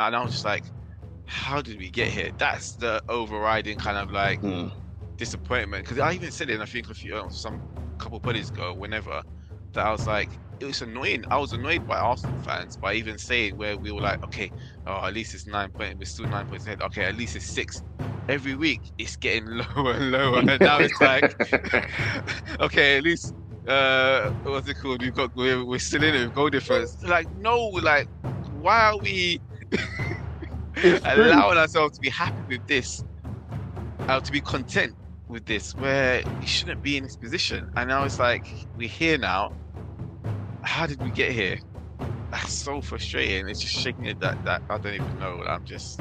And I was just like, how did we get here? That's the overriding kind of like Mm. disappointment. Because I even said it, and I think a few some couple of buddies ago, whenever, that I was like, it was annoying. I was annoyed by Arsenal fans by even saying where we were like, okay, oh, at least it's 9 points. We're still 9 points ahead. Okay, at least it's six. Every week it's getting lower and lower, and now it's like, okay, at least what's it called? We're still in it with goal difference. Like, no, like, why are we It's true. allowing ourselves to be happy with this, to be content with this, where we shouldn't be in this position? And now it's like we're here now. How did we get here? That's so frustrating. It's just shaking it that I don't even know. I'm just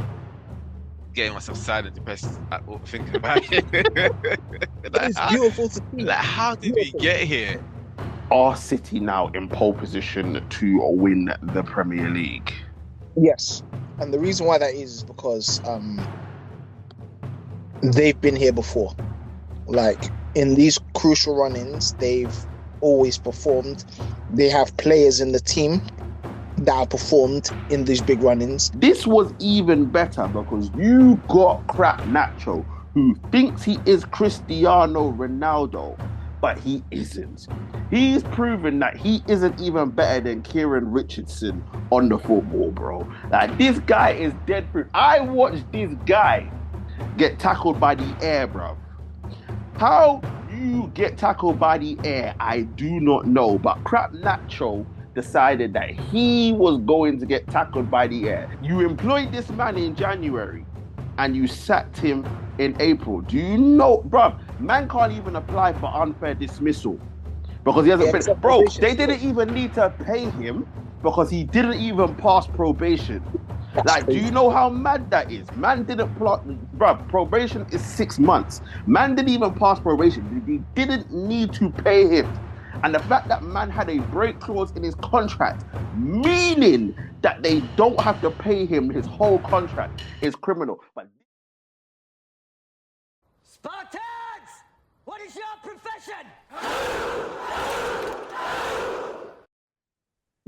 getting myself sad and depressed thinking about it. Like It's beautiful to see. how did we Beautiful. get here? Are City now in pole position to win the Premier League? Yes, and the reason why that is because they've been here before. Like in these crucial run-ins, they've always performed. They have players in the team that have performed in these big run-ins. This was even better because you got crap Nacho, who thinks he is Cristiano Ronaldo, but he isn't. He's proven that he isn't even better than Kieran Richardson on the football, bro. Like, this guy is dead proof. I watched this guy get tackled by the air, bro. How you get tackled by the air, I do not know. But crap Nacho decided that he was going to get tackled by the air. You employed this man in January and you sacked him in April. Do you know, bro? Man can't even apply for unfair dismissal because he hasn't been. Bro, they didn't even need to pay him because he didn't even pass probation. Like, do you know how mad that is? Man didn't plot, bruv. Probation is 6 months. Man didn't even pass probation. He didn't need to pay him. And the fact that man had a break clause in his contract, meaning that they don't have to pay him his whole contract, is criminal. But Spartans! What is your profession?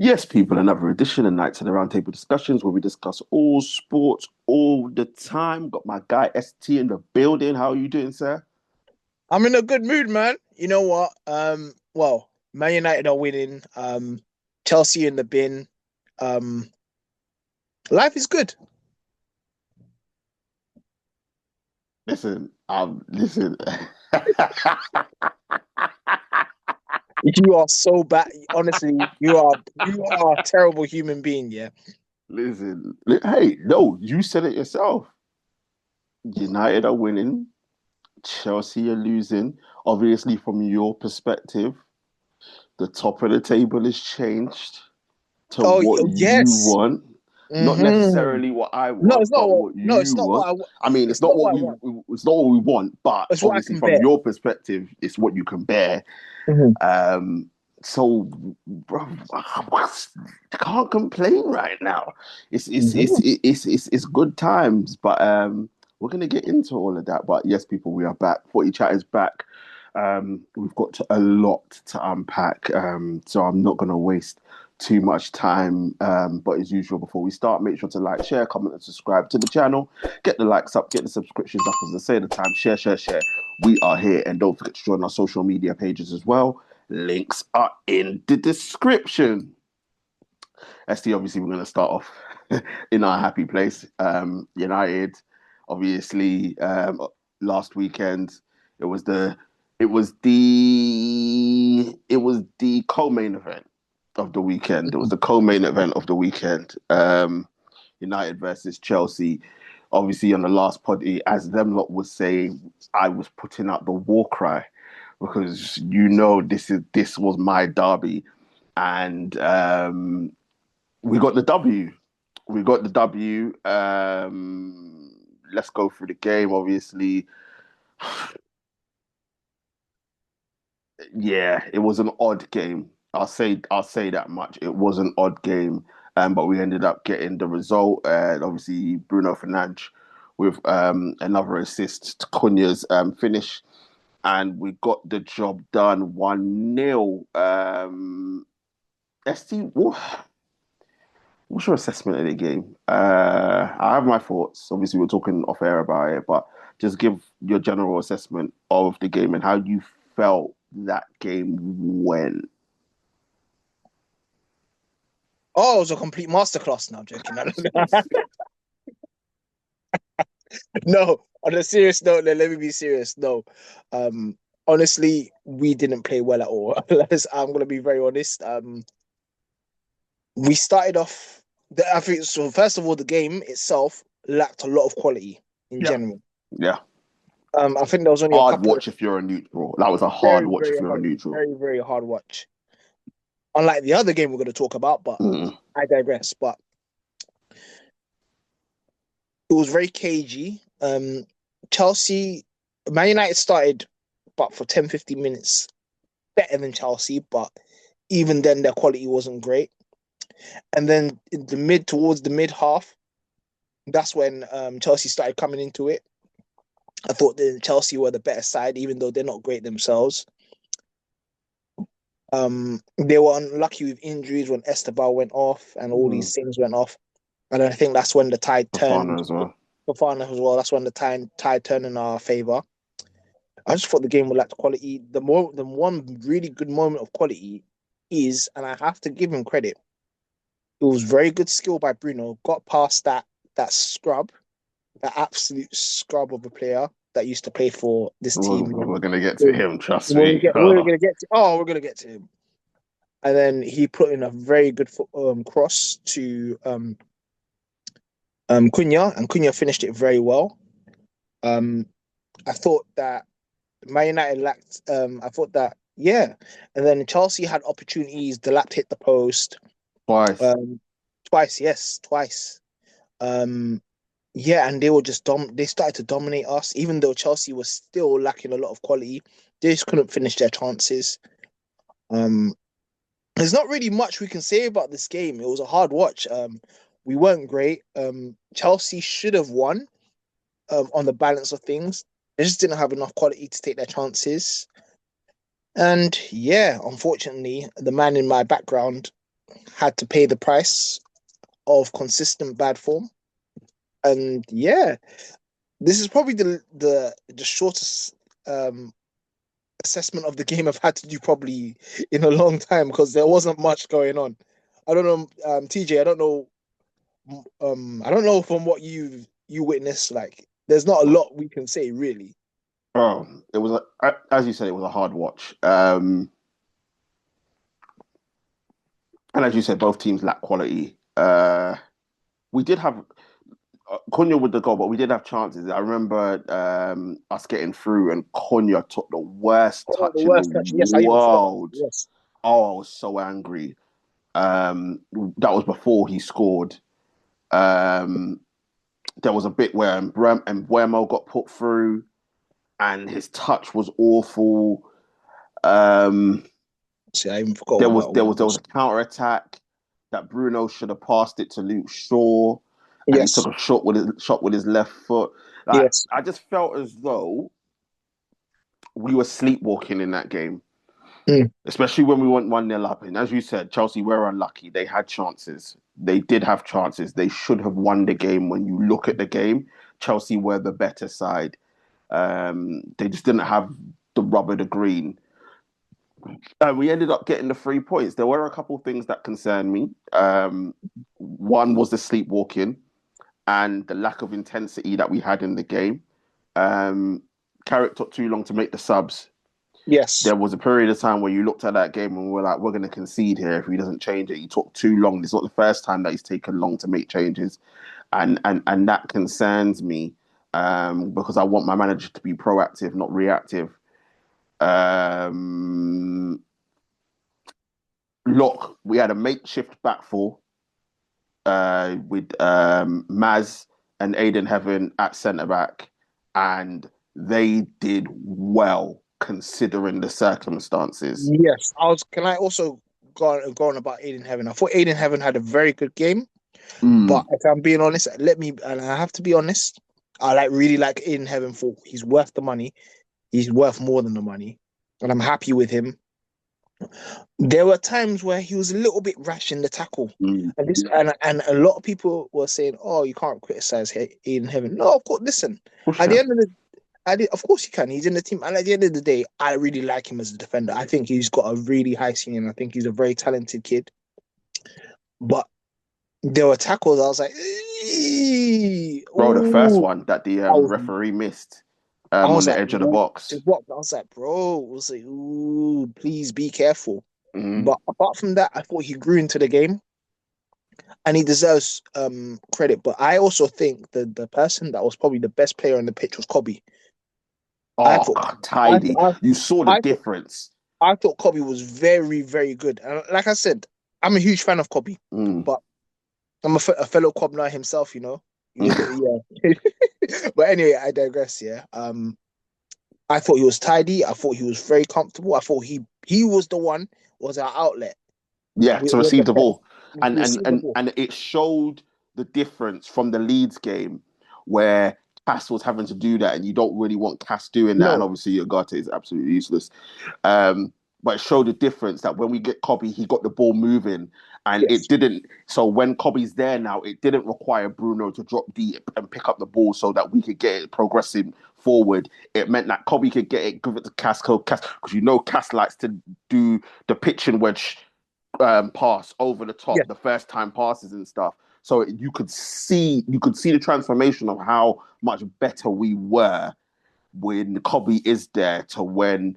yes, people, another edition of Nights and the Roundtable Discussions where we discuss all sports all the time. Got my guy ST in the building. How are you doing, sir? I'm in a good mood, man. You know what? Well, Man United are winning. Chelsea in the bin. Life is good. Listen. You are so bad. Honestly, you are a terrible human being, yeah. Listen. Hey, no, you said it yourself. United are winning. Chelsea are losing. Obviously, from your perspective, the top of the table has changed to what you yes. want. Not Mm-hmm. necessarily what I No, want, it's not but what. what No, it's you not what want. I want. I mean, it's It's not not what what I want. it's not what we want, but It's what I obviously can from bear. your perspective, it's what you can bear. Mm-hmm. So, bro, I can't complain right now. Mm-hmm. It's good times, but we're gonna get into all of that. But yes, people, we are back. Footie Chat is back. We've got a lot to unpack, so I'm not gonna waste too much time. But as usual, before we start, make sure to like, share, comment, and subscribe to the channel. Get the likes up, get the subscriptions up. As I say at the time, share, share, share. We are here, and don't forget to join our social media pages as well. Links are in the description. ST, obviously, we're going to start off in our happy place. United, obviously, last weekend it was the co-main event of the weekend. It was the co-main event of the weekend. United versus Chelsea. Obviously, on the last pod, as them lot was saying, I was putting out the war cry because this was my derby, and we got the W. We got the W. Let's go through the game. Obviously, yeah, it was an odd game. I'll say that much. It was an odd game, but we ended up getting the result. Obviously, Bruno Fernandes with another assist to Cunha's finish, and we got the job done 1-0. ST, What's your assessment of the game? I have my thoughts. Obviously, we're talking off air about it, but just give your general assessment of the game and how you felt that game went. Oh, it was a complete masterclass. No, I'm joking. No, on a serious note, let me be serious. No, honestly, we didn't play well at all. I'm gonna be very honest. We started off. I think so. First of all, the game itself lacked a lot of quality in Yeah. general. Yeah. I think there was only a Hard couple of watch if you're a neutral. That was a hard very, watch very if you're a hard, neutral. very, very hard watch. Unlike the other game we're going to talk about, but Mm. I digress. But it was very cagey. Chelsea, Man United started, but for 10, 15 minutes better than Chelsea, but even then their quality wasn't great. And then in the towards the mid half, that's when Chelsea started coming into it. I thought that Chelsea were the better side, even though they're not great themselves. They were unlucky with injuries when Esteban went off and all these things went off. And I think that's when the tide turned. Fafana as well. Fafana as well. That's when the tide turned in our favour. I just thought the game would lack quality. The one really good moment of quality is, and I have to give him credit, it was very good skill by Bruno. Got past that scrub, that absolute scrub of a player that used to play for this team. We're gonna get to him, trust We're me. gonna get to. Oh, we're gonna get to him. And then he put in a very good cross to Cunha, and Cunha finished it very well. I thought that Man United lacked. I thought that yeah, and then Chelsea had opportunities. The lap hit the post Twice. twice. Yes, twice. Yeah, and they were just they started to dominate us, even though Chelsea was still lacking a lot of quality. They just couldn't finish their chances. There's not really much we can say about this game. It was a hard watch. We weren't great. Chelsea should have won on the balance of things. They just didn't have enough quality to take their chances. And yeah, unfortunately, the man in my background had to pay the price of consistent bad form. And yeah, this is probably the shortest assessment of the game I've had to do probably in a long time because there wasn't much going on. I don't know, TJ. I don't know from what you witnessed. Like, there's not a lot we can say really. Oh, it was as you said, it was a hard watch. And as you said, both teams lack quality. We did have Cunha with the goal, but we did have chances. I remember us getting through, and Cunha took the worst touch The in worst the touch. Yes, I even forgot. world. Yes. Oh, I was so angry. That was before he scored. There was a bit where Mbuemo got put through, and his touch was awful. See, I even forgot. There was a counter attack that Bruno should have passed it to Luke Shaw, and Yes. he took a shot with his left foot. Like, Yes. I just felt as though we were sleepwalking in that game, especially when we went 1-0 up. And as you said, Chelsea were unlucky. They had chances. They did have chances. They should have won the game. When you look at the game, Chelsea were the better side. They just didn't have the rubber, the green. We ended up getting the 3 points. There were a couple of things that concerned me. One was the sleepwalking and the lack of intensity that we had in the game. Carrick took too long to make the subs. Yes. There was a period of time where you looked at that game and we were like, we're going to concede here if he doesn't change it. He took too long. It's not the first time that he's taken long to make changes. And that concerns me because I want my manager to be proactive, not reactive. Look, we had a makeshift back four with Maz and Aiden Heaven at centre back, and they did well considering the circumstances. Yes. Can I also go on about Aiden Heaven? I thought Aiden Heaven had a very good game, but if I'm being honest, and I have to be honest, I really like Aiden Heaven for he's worth the money. He's worth more than the money, and I'm happy with him. There were times where he was a little bit rash in the tackle, Mm. and a lot of people were saying, "Oh, you can't criticize Aiden Heaven." No, of course. Listen, Push at the him. end of the, of course you can. He's in the team, and at the end of the day, I really like him as a defender. I think he's got a really high ceiling. I think he's a very talented kid. But there were tackles. I was like, Bro, the first ooh, one that the I was, referee missed I on was the like, edge of the what? box. What? I was like, bro, I was like, ooh, please be careful. Mm. But apart from that, I thought he grew into the game. And he deserves credit. But I also think the person that was probably the best player on the pitch was Kobe. I Oh, thought I tidy. I, You saw the I thought difference. I thought Kobe was very very good. And like I said, I'm a huge fan of Kobe, Mm. but I'm a fellow Cobner himself. Yeah. But anyway, I digress. Yeah. I thought he was tidy. I thought he was very comfortable. I thought he was the one was our outlet. Yeah, to We're the receive the best. ball. And and Receive the and ball. and it showed the difference from the Leeds game where Cass was having to do that, and you don't really want Cass doing that. And No. obviously, Ugarte is absolutely useless. Um, but it showed the difference that when we get Kobe, he got the ball moving, and it Yes. didn't. So when Kobe's there now, it didn't require Bruno to drop deep and pick up the ball so that we could get it progressing forward. It meant that Kobe could get it, give it to Cass, because Cass likes to do the pitching wedge pass over the top, Yes. the first time passes and stuff. So you could see the transformation of how much better we were when Kobe is there to when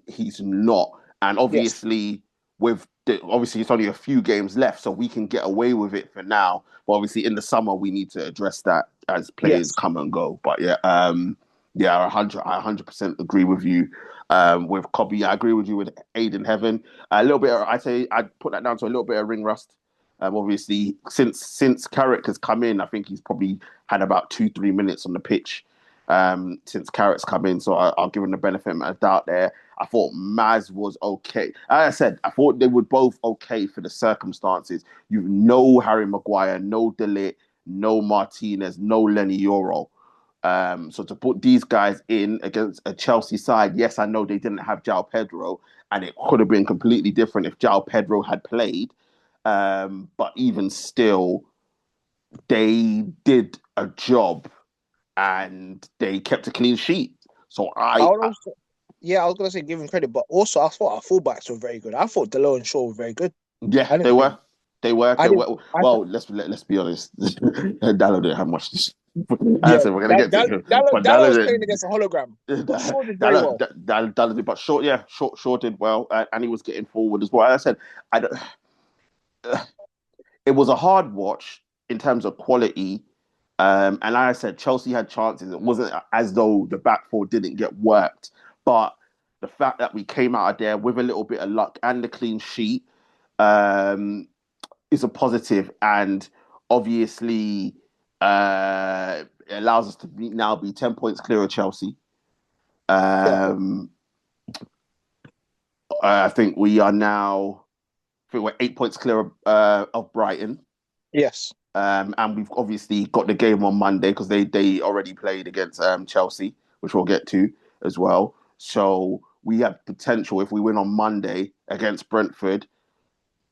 he's not. And Yes. obviously it's only a few games left, so we can get away with it for now. But obviously in the summer we need to address that as players Yes. come and go. But yeah, I 100% agree with you. With Kobe, I agree with you with Aiden Heaven. A little bit, I say, I'd put that down to a little bit of ring rust. Obviously, since Carrick has come in, I think he's probably had about 2-3 minutes on the pitch since Carrick's come in. So I'll give him the benefit of the doubt there. I thought Maz was okay. As I said, I thought they were both okay for the circumstances. You no Harry Maguire, no Delit, no Martinez, no Lenny Euro. So to put these guys in against a Chelsea side, yes, I know they didn't have João Pedro, and it could have been completely different if João Pedro had played. But even still, they did a job and they kept a clean sheet. So I would also, yeah, I was gonna say give him credit, but also I thought our fullbacks were very good. I thought Delo and Shaw were very good. yeah, I didn't they think were. They were. I They didn't were. I th- Well, let's be honest. Dallo didn't have much. I yeah, said we're gonna get to him, but Dallo Dallo was playing did. against a hologram. But Shaw did very Dallo, well. Dallo did, but short, yeah, short did well, and he was getting forward as well. As I said, I don't, it was a hard watch in terms of quality. And like I said, Chelsea had chances. It wasn't as though the back four didn't get worked, but the fact that we came out of there with a little bit of luck and the clean sheet um, is a positive, and obviously it allows us to now be 10 points clear of Chelsea. Yeah. Um, I think we are now. I think we're 8 points clear of Brighton. Yes. And we've obviously got the game on Monday because they already played against Chelsea, which we'll get to as well. So we have potential if we win on Monday against Brentford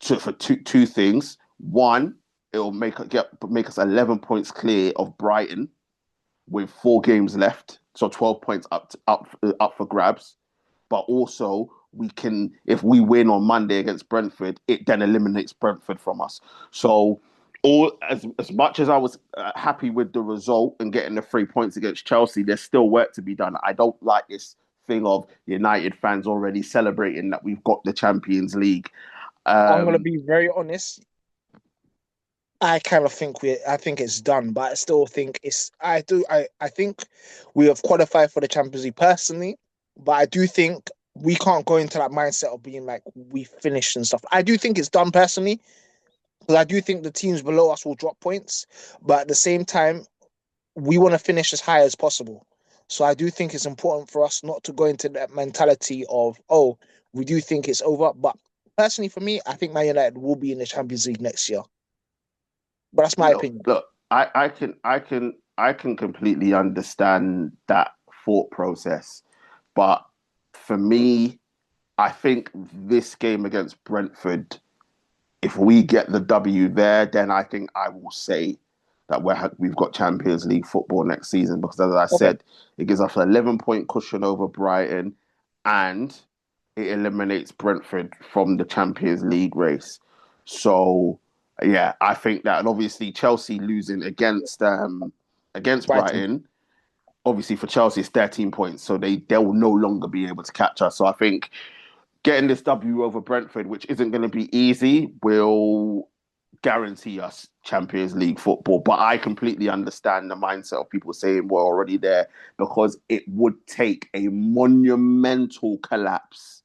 for two things. One, it'll make us 11 points clear of Brighton with 4 games left, so 12 points up for grabs. But also we can, if we win on Monday against Brentford, it then eliminates Brentford from us. So all as much as I was happy with the result and getting the 3 points against Chelsea, there's still work to be done. I don't like this thing of United fans already celebrating that we've got the Champions League. I'm gonna Um, be very honest. I think it's done, but I still think I think we have qualified for the Champions League personally, but I do think we can't go into that mindset of being like we finished and stuff. I do think it's done personally because I do think the teams below us will drop points, but at the same time, we want to finish as high as possible. So I do think it's important for us not to go into that mentality of, oh, we do think it's over. But personally, for me, I think Man United will be in the Champions League next year. But that's my opinion. look, I can completely understand that thought process, but for me, I think this game against Brentford, if we get the W there, then I think I will say that we've got Champions League football next season because, as I Okay. said, it gives us an 11-point cushion over Brighton and it eliminates Brentford from the Champions League race. So, yeah, I think that, and obviously Chelsea losing against Brighton. Brighton. Obviously, for Chelsea, it's 13 points, so they will no longer be able to catch us. So I think getting this W over Brentford, which isn't going to be easy, will guarantee us Champions League football. But I completely understand the mindset of people saying we're already there because it would take a monumental collapse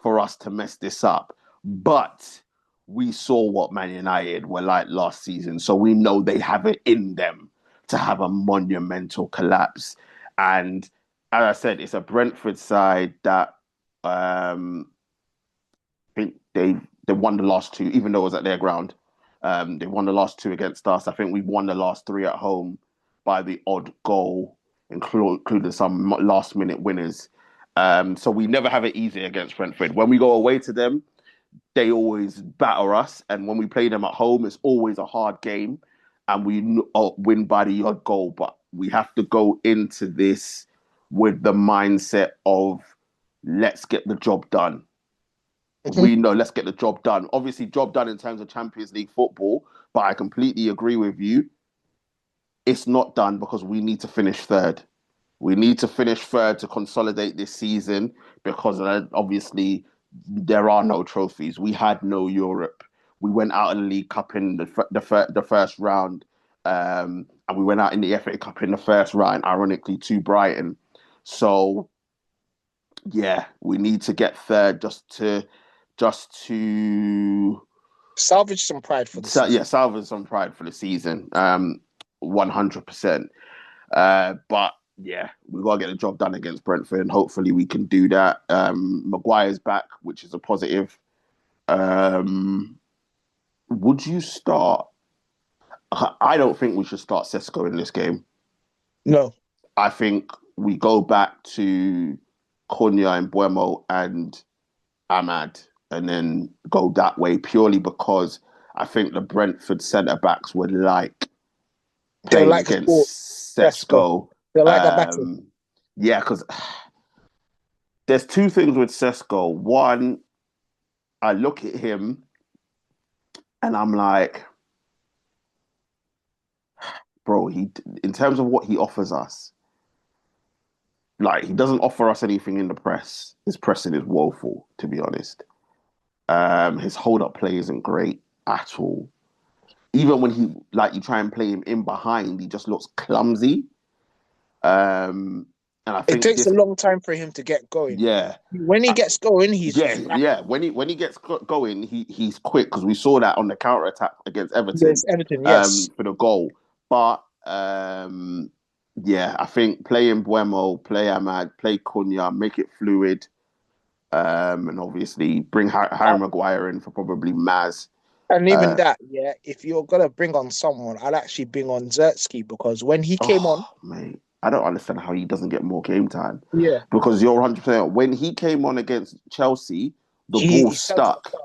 for us to mess this up. But we saw what Man United were like last season, so we know they have it in them to have a monumental collapse. And as I said, it's a Brentford side that I think they won the last two, even though it was at their ground. They won the last two against us. I think we won the last three at home by the odd goal, including some last minute winners. So we never have it easy against Brentford. When we go away to them, they always batter us, and when we play them at home, it's always a hard game, and we win by the odd goal. But we have to go into this with the mindset of let's get the job done. Mhm. We know let's get the job done. Obviously, job done in terms of Champions League football, but I completely agree with you. It's not done because we need to finish third. We need to finish third to consolidate this season because obviously there are no trophies. We had no Europe. We went out in the League Cup in the first round, and we went out in the FA Cup in the first round, ironically to Brighton. So yeah, we need to get third just to Salvage some pride for the season. salvage some pride for the season. 100%. But yeah, we gotta get the job done against Brentford, and hopefully we can do that. Maguire's back, which is a positive. Would you start? I don't think we should start Sesko in this game. No. I think we go back to Cunha and Buemo and Ahmad and then go that way purely because I think the Brentford centre backs would like They'll playing like to score. against Let's go. Sesko. They'll like that battle. Yeah, because there's two things with Sesko. One, I look at him and I'm like, bro, he in terms of what he offers us, like he doesn't offer us anything in the press. His pressing is woeful, to be honest. His hold up play isn't great at all. Even when you try and play him in behind, he just looks clumsy. And I It think takes a this, long time for him to get going. yeah, When he gets going, he's yeah. When he gets going, he's quick because we saw that on the counter attack against Everton, there's Everton. Yes, for the goal. But yeah, I think playing Buemo, play Ahmad, play Cunha, make it fluid, and obviously bring Harry Maguire in for probably Maz. and even Uh, that, yeah. If you're gonna bring on someone, I'd actually bring on Zertsky because when he came on, oh mate, I don't understand how he doesn't get more game time yeah, because you're 100%. When he came on against Chelsea, the ball he stands up. stuck.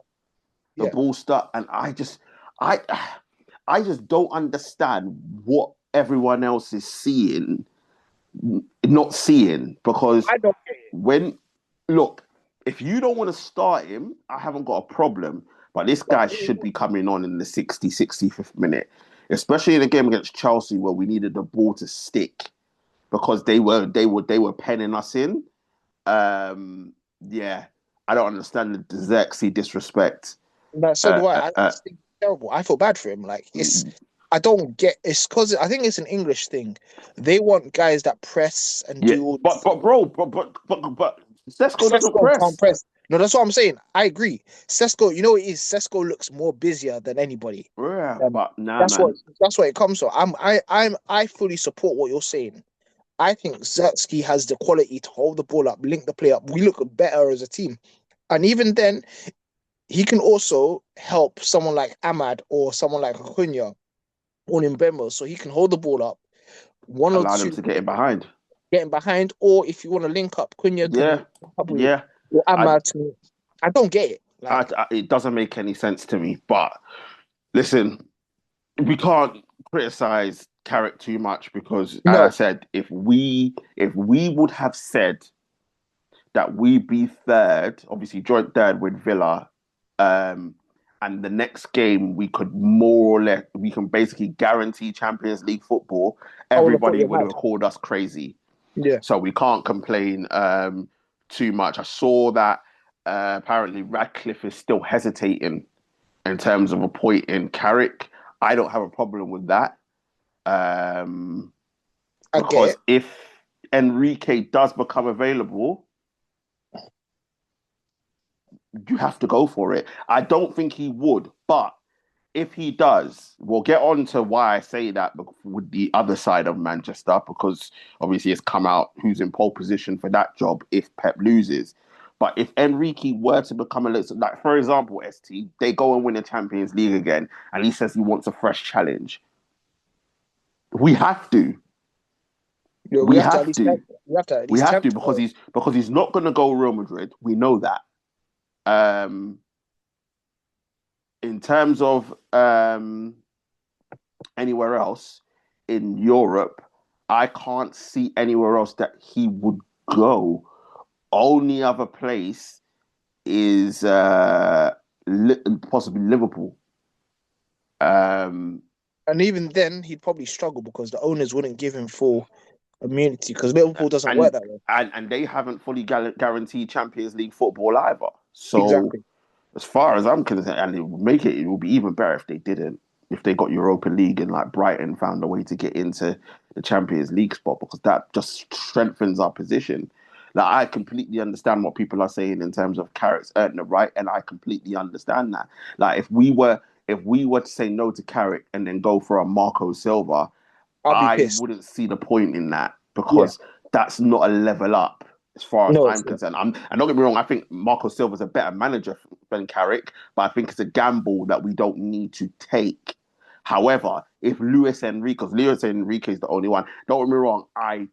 The Yeah, ball stuck, and I, I just don't understand what everyone else is seeing, not seeing. Because I don't get it. when look, if you don't want to start him, I haven't got a problem. But this But guy should be coming on in the 65th minute, especially in a game against Chelsea where we needed the ball to stick because they were penning us in. Yeah, I don't understand the Xerxes disrespect. no, so Uh, do I. uh, I uh, just think it's terrible. I feel bad for him. Like I don't get. It's because I think it's an English thing. They want guys that press and yeah, do all but this. bro, but Sesko doesn't Sesko can't press. press. No, that's what I'm saying. I agree. Sesko, you know what it is? Sesko looks more busier than anybody. Yeah, Um, but nah, that's what man. it comes from. I fully support what you're saying. I think Zertsky has the quality to hold the ball up, link the play up. We look better as a team. And even then, he can also help someone like Ahmad or someone like Acuna or Mbembo. So he can hold the ball up, one or Allow them two to get in behind. getting behind, or if you want to link up, Cunha can Yeah, link up with yeah. Well, I'm I, mad to me. I don't get it. Like, it doesn't make any sense to me. But listen, we can't criticize Carrick too much because, as I no. said, if we would have said that we be third, obviously joint third with Villa, um, and the next game we could more or less we can basically guarantee Champions League football, I would have thought everybody you're would mad. have called us crazy. Yeah. So we can't complain too much. I saw that apparently Radcliffe is still hesitating in terms of appointing Carrick. I don't have a problem with that. Um, I get because it. if Enrique does become available, you have to go for it. I don't think he would, but if he does, we'll get on to why I say that with the other side of Manchester, because obviously it's come out who's in pole position for that job if Pep loses. But if Enrique were to become a little, like for example, ST, they go and win the Champions League again, and he says he wants a fresh challenge. We have to. We We have to at have least to. tempt. We have to at We least have to tempt. because he's not going to go Real Madrid. We know that. Um, in terms of anywhere else in Europe, I can't see anywhere else that he would go. Only other place is possibly Liverpool. Um, And even then, he'd probably struggle because the owners wouldn't give him full immunity because Liverpool doesn't work and that way. and they haven't fully guaranteed Champions League football either. So Exactly. as far as I'm concerned, and it would make it, it would be even better if they didn't. If they got Europa League and like Brighton found a way to get into the Champions League spot, because that just strengthens our position. Like I completely understand what people are saying in terms of Carrick's earning the right, and I completely understand that. Like if we were to say no to Carrick and then go for a Marco Silva, I'll be I pissed. wouldn't see the point in that Yeah. because that's not a level up as far as No, I'm it's not. concerned. And don't get me wrong, I think Marco Silva's a better manager than Carrick, but I think it's a gamble that we don't need to take. However, if Luis Enrique is the only one, don't get me wrong, I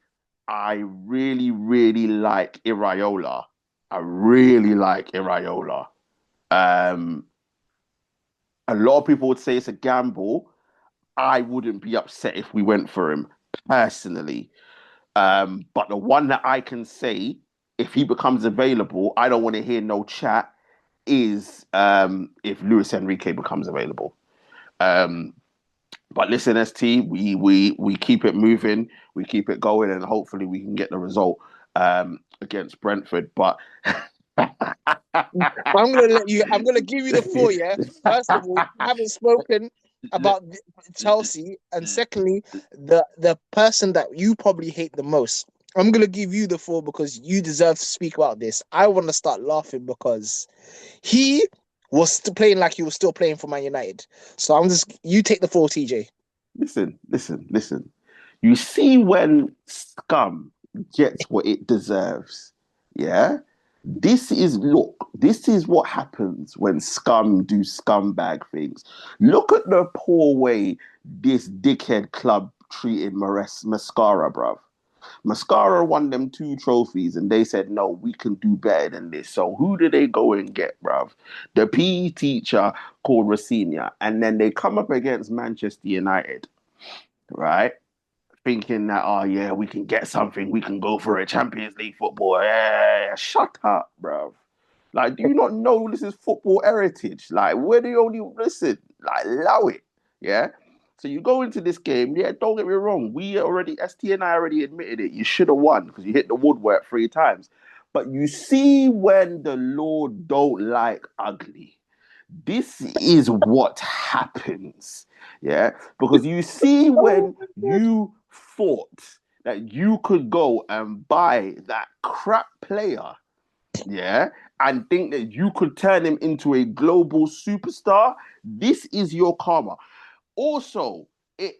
really, really like Iraola. I really like Iraola. Um, a lot of people would say it's a gamble. I wouldn't be upset if we went for him personally. But the one that I can say, if he becomes available, I don't want to hear no chat, is if Luis Enrique becomes available. Um, but listen, ST, we keep it moving, we keep it going, and hopefully we can get the result against Brentford. But I'm gonna let you. I'm gonna give you the floor. Yeah. First of all, you haven't spoken about Chelsea, and secondly, the person that you probably hate the most. I'm gonna give you the floor because you deserve to speak about this. I want to start laughing because he was still playing like he was still playing for Man United. So I'm just you take the floor, TJ. listen. You see when scum gets what it deserves, yeah? This is what happens when scum do scumbag things. Look at the poor way this dickhead club treated Mascara, bruv. Mascara won them 2 trophies and they said, no, we can do better than this. So who do they go and get, bruv? The PE teacher called Rosenior. And then they come up against Manchester United, right? Thinking that, oh yeah, we can get something, we can go for a Champions League football. Yeah, shut up, bruv. Like, do you not know this is football heritage? Like, where do you only listen? Like, allow it. Yeah. So you go into this game, yeah, don't get me wrong. ST and I already admitted it. You should have won because you hit the woodwork 3 times. But you see when the Lord don't like ugly. This is what happens. Yeah. Because you see when you thought that you could go and buy that crap player, yeah, and think that you could turn him into a global superstar, this is your karma. Also, it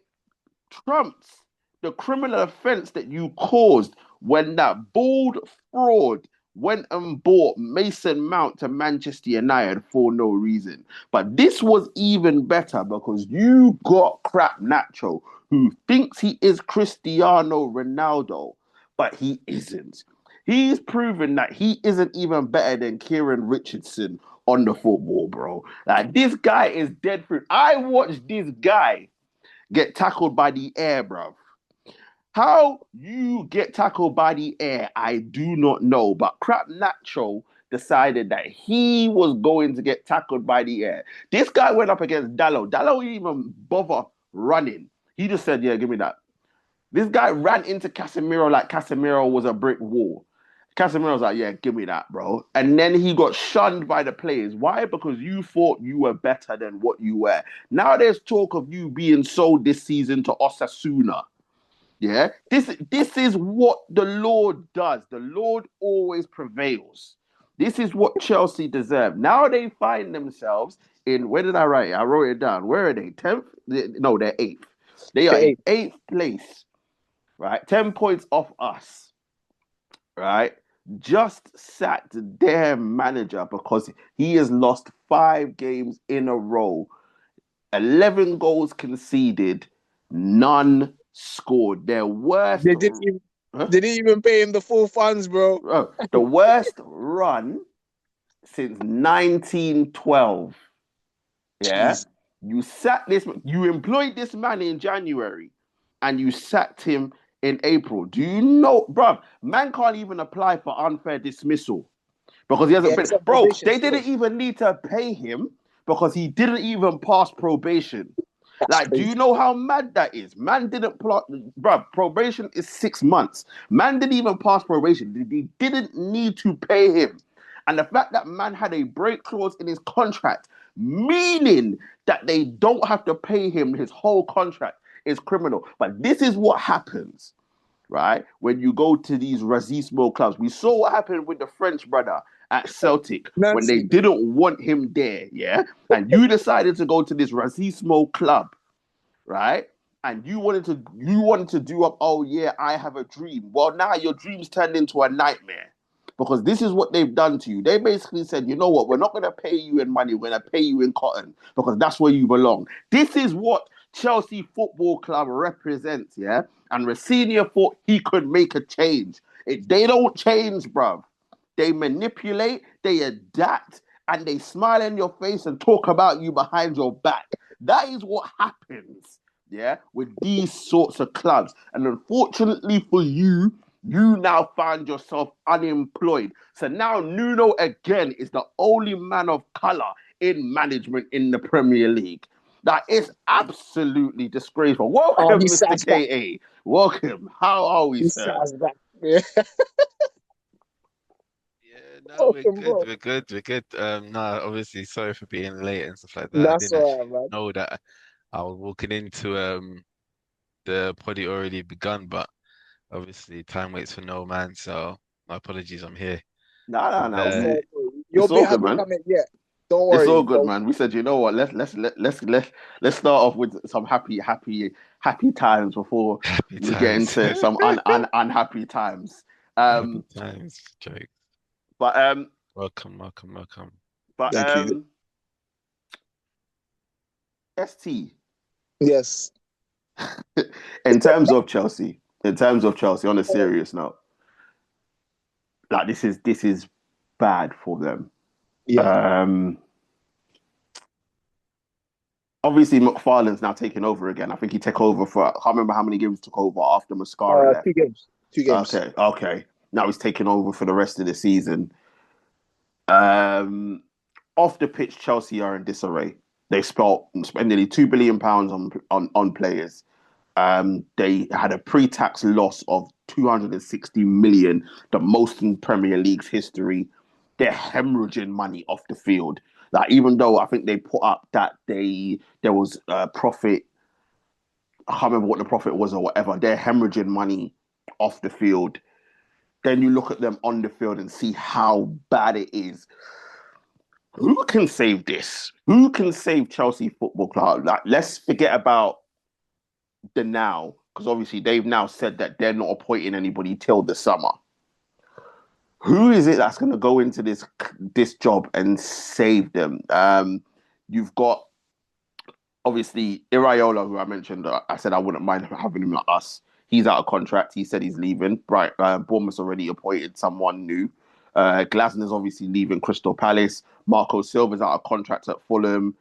trumps the criminal offense that you caused when that bald fraud went and bought Mason Mount to Manchester United for no reason. But this was even better because you got crap Nacho who thinks he is Cristiano Ronaldo, but he isn't. He's proven that he isn't even better than Kieran Richardson on the football, bro. Like, this guy is dead fruit. I watched this guy get tackled by the air, bro. How you get tackled by the air, I do not know. But Crap Nacho decided that he was going to get tackled by the air. This guy went up against Dallo. Dallo didn't even bother running. He just said, yeah, give me that. This guy ran into Casemiro like Casemiro was a brick wall. Casemiro's like, yeah, give me that, bro. And then he got shunned by the players. Why? Because you thought you were better than what you were. Now there's talk of you being sold this season to Osasuna. Yeah, this is what the Lord does. The Lord always prevails. This is what Chelsea deserve. Now they find themselves in, where did I write it? I wrote it down. Where are they? 10th? No, they're 8th. They are in 8th place, right? 10 points off us, right? Just sacked their manager because he has lost 5 games in a row. 11 goals conceded, none scored. Their worst. They didn't even, they didn't even pay him the full funds, bro. The worst run since 1912. Yeah. Jeez. You sacked this. You employed this man in January, and you sacked him in April. Do you know, bro? Man can't even apply for unfair dismissal because he hasn't been. Bro, they didn't even need to pay him because he didn't even pass probation. Like, do you know how mad that is? Man didn't plot, bro. Probation is 6 months. Man didn't even pass probation. They didn't need to pay him. And the fact that man had a break clause in his contract, meaning that they don't have to pay him his whole contract, is criminal. But this is what happens, right? When you go to these racismo clubs. We saw what happened with the French brother at Celtic when they didn't want him there, yeah? And you decided to go to this racismo club, right? And you wanted to do up, oh yeah, I have a dream. Well, now your dream's turned into a nightmare. Because this is what they've done to you. They basically said, you know what, we're not going to pay you in money, we're going to pay you in cotton because that's where you belong. This is what Chelsea Football Club represents, yeah? And Rosenior thought he could make a change. They don't change, bruv. They manipulate, they adapt, and they smile in your face and talk about you behind your back. That is what happens, yeah, with these sorts of clubs. And unfortunately for you, you now find yourself unemployed. So now Nuno again is the only man of color in management in the Premier League. That is absolutely disgraceful. Welcome, Mr. KA. Welcome. How are we, sir? Yeah. No, we're good. No, obviously, sorry for being late and stuff like that. That's I didn't all right, man. know that I was walking into the party already begun, but obviously time waits for no man, so my apologies, I'm here. No. You'll be happy coming, yeah. Don't worry. It's all good, man. We said, you know what? Let's start off with some happy times before we get into some unhappy times. Happy times, jokes. But welcome. But thank you. ST. Yes. in terms of Chelsea, on a serious note, like this is bad for them. Yeah. Obviously, McFarlane's now taking over again. I think he took over for, I can't remember how many games he took over after Mascara left. 2 games. 2 games. Okay. Now he's taking over for the rest of the season. Off the pitch, Chelsea are in disarray. They spent nearly £2 billion on players. They had a pre-tax loss of 260 million, the most in Premier League's history. They're hemorrhaging money off the field. Like, even though I think they put up that there was a profit, I can't remember what the profit was or whatever. They're hemorrhaging money off the field. Then you look at them on the field and see how bad it is. Who can save this? Who can save Chelsea Football Club? Like, let's forget about the now, because obviously they've now said that they're not appointing anybody till the summer. Who is it that's going to go into this job and save them? You've got, obviously, Iraola, who I mentioned. I said I wouldn't mind having him like us. He's out of contract. He said he's leaving. Right, Bournemouth's already appointed someone new. Glasner's obviously leaving Crystal Palace. Marco Silva's out of contract at Fulham.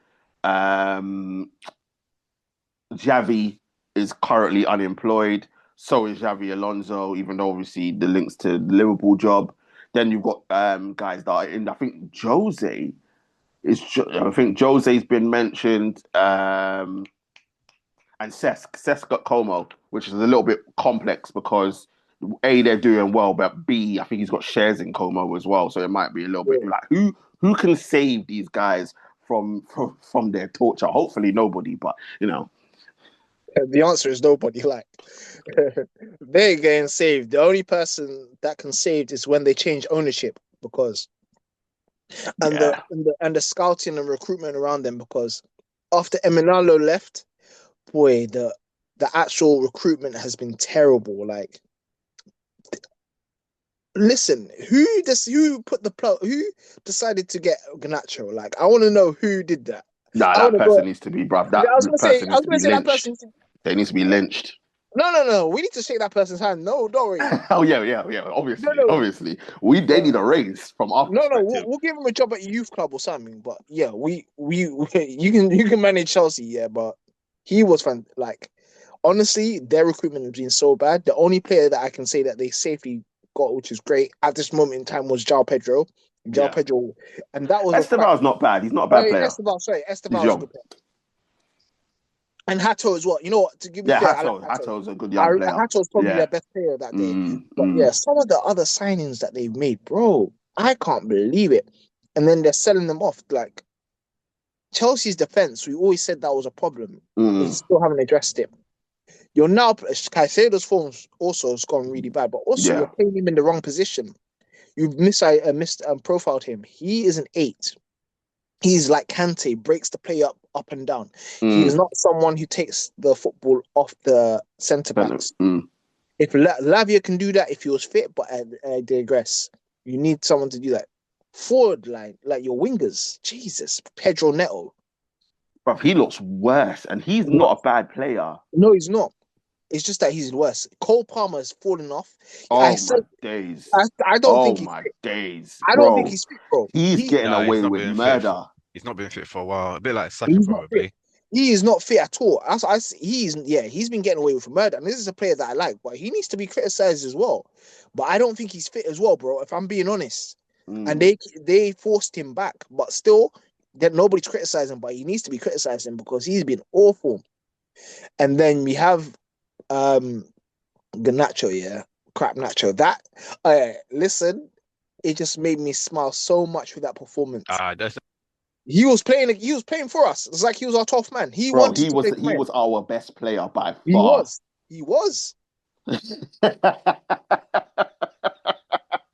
Xavi is currently unemployed. So is Xavi Alonso, even though obviously the links to the Liverpool job. Then you've got guys that are in. I think Jose is. I think Jose's been mentioned. And Cesc got Como, which is a little bit complex because A, they're doing well, but B, I think he's got shares in Como as well. So it might be a little bit like who can save these guys from their torture? Hopefully nobody, but you know. The answer is nobody. Like they're getting saved. The only person that can save is when they change ownership, because and the scouting and recruitment around them, because after Eminalo left, boy, the actual recruitment has been terrible. Like, listen, who decided to get Garnacho? Like, I want to know who did that. Nah, that person needs to be, bruv. That person needs to be lynched. They need to be lynched. No. We need to shake that person's hand. No, don't worry. Oh yeah. Obviously, they need a raise from our perspective. We'll give him a job at a youth club or something. But yeah, we you can manage Chelsea, yeah. But he was fun. Like, honestly, their recruitment has been so bad. The only player that I can say that they safely got, which is great at this moment in time, was João Pedro. Pedro, and that was Esteval's not bad. He's not a bad player. Esteval was a good player. And Hato as well. You know what? To give me Hato's a good young player. Hato's probably their best player that day. But yeah, some of the other signings that they've made, bro, I can't believe it. And then they're selling them off. Like, Chelsea's defense, we always said that was a problem. They still haven't addressed it. You're now Caicedo's form also has gone really bad, but also you're playing him in the wrong position. You've missed profiled him. He is an 8. He's like Kante, breaks the play up and down. He's not someone who takes the football off the centre backs. If Lavia can do that, if he was fit, but I digress. You need someone to do that. Forward line, like your wingers. Jesus, Pedro Neto. But he looks worse, and he's not a bad player. No, he's not. It's just that he's worse. Cole Palmer has fallen off. Days. I don't think he's fit. Days. I don't think he's fit, bro. He's getting away with murder. He's not been fit for a while. A bit like Saka, probably. He is not fit at all. He's been getting away with murder. And this is a player that I like, but he needs to be criticized as well. But I don't think he's fit as well, bro, if I'm being honest. And they forced him back. But still, nobody's criticizing him, but he needs to be criticizing because he's been awful. And then we have Garnacho, crap Nacho. That listen, it just made me smile so much with that performance. He was playing for us. It's like he was our 12th man. He was our best player by far. He was.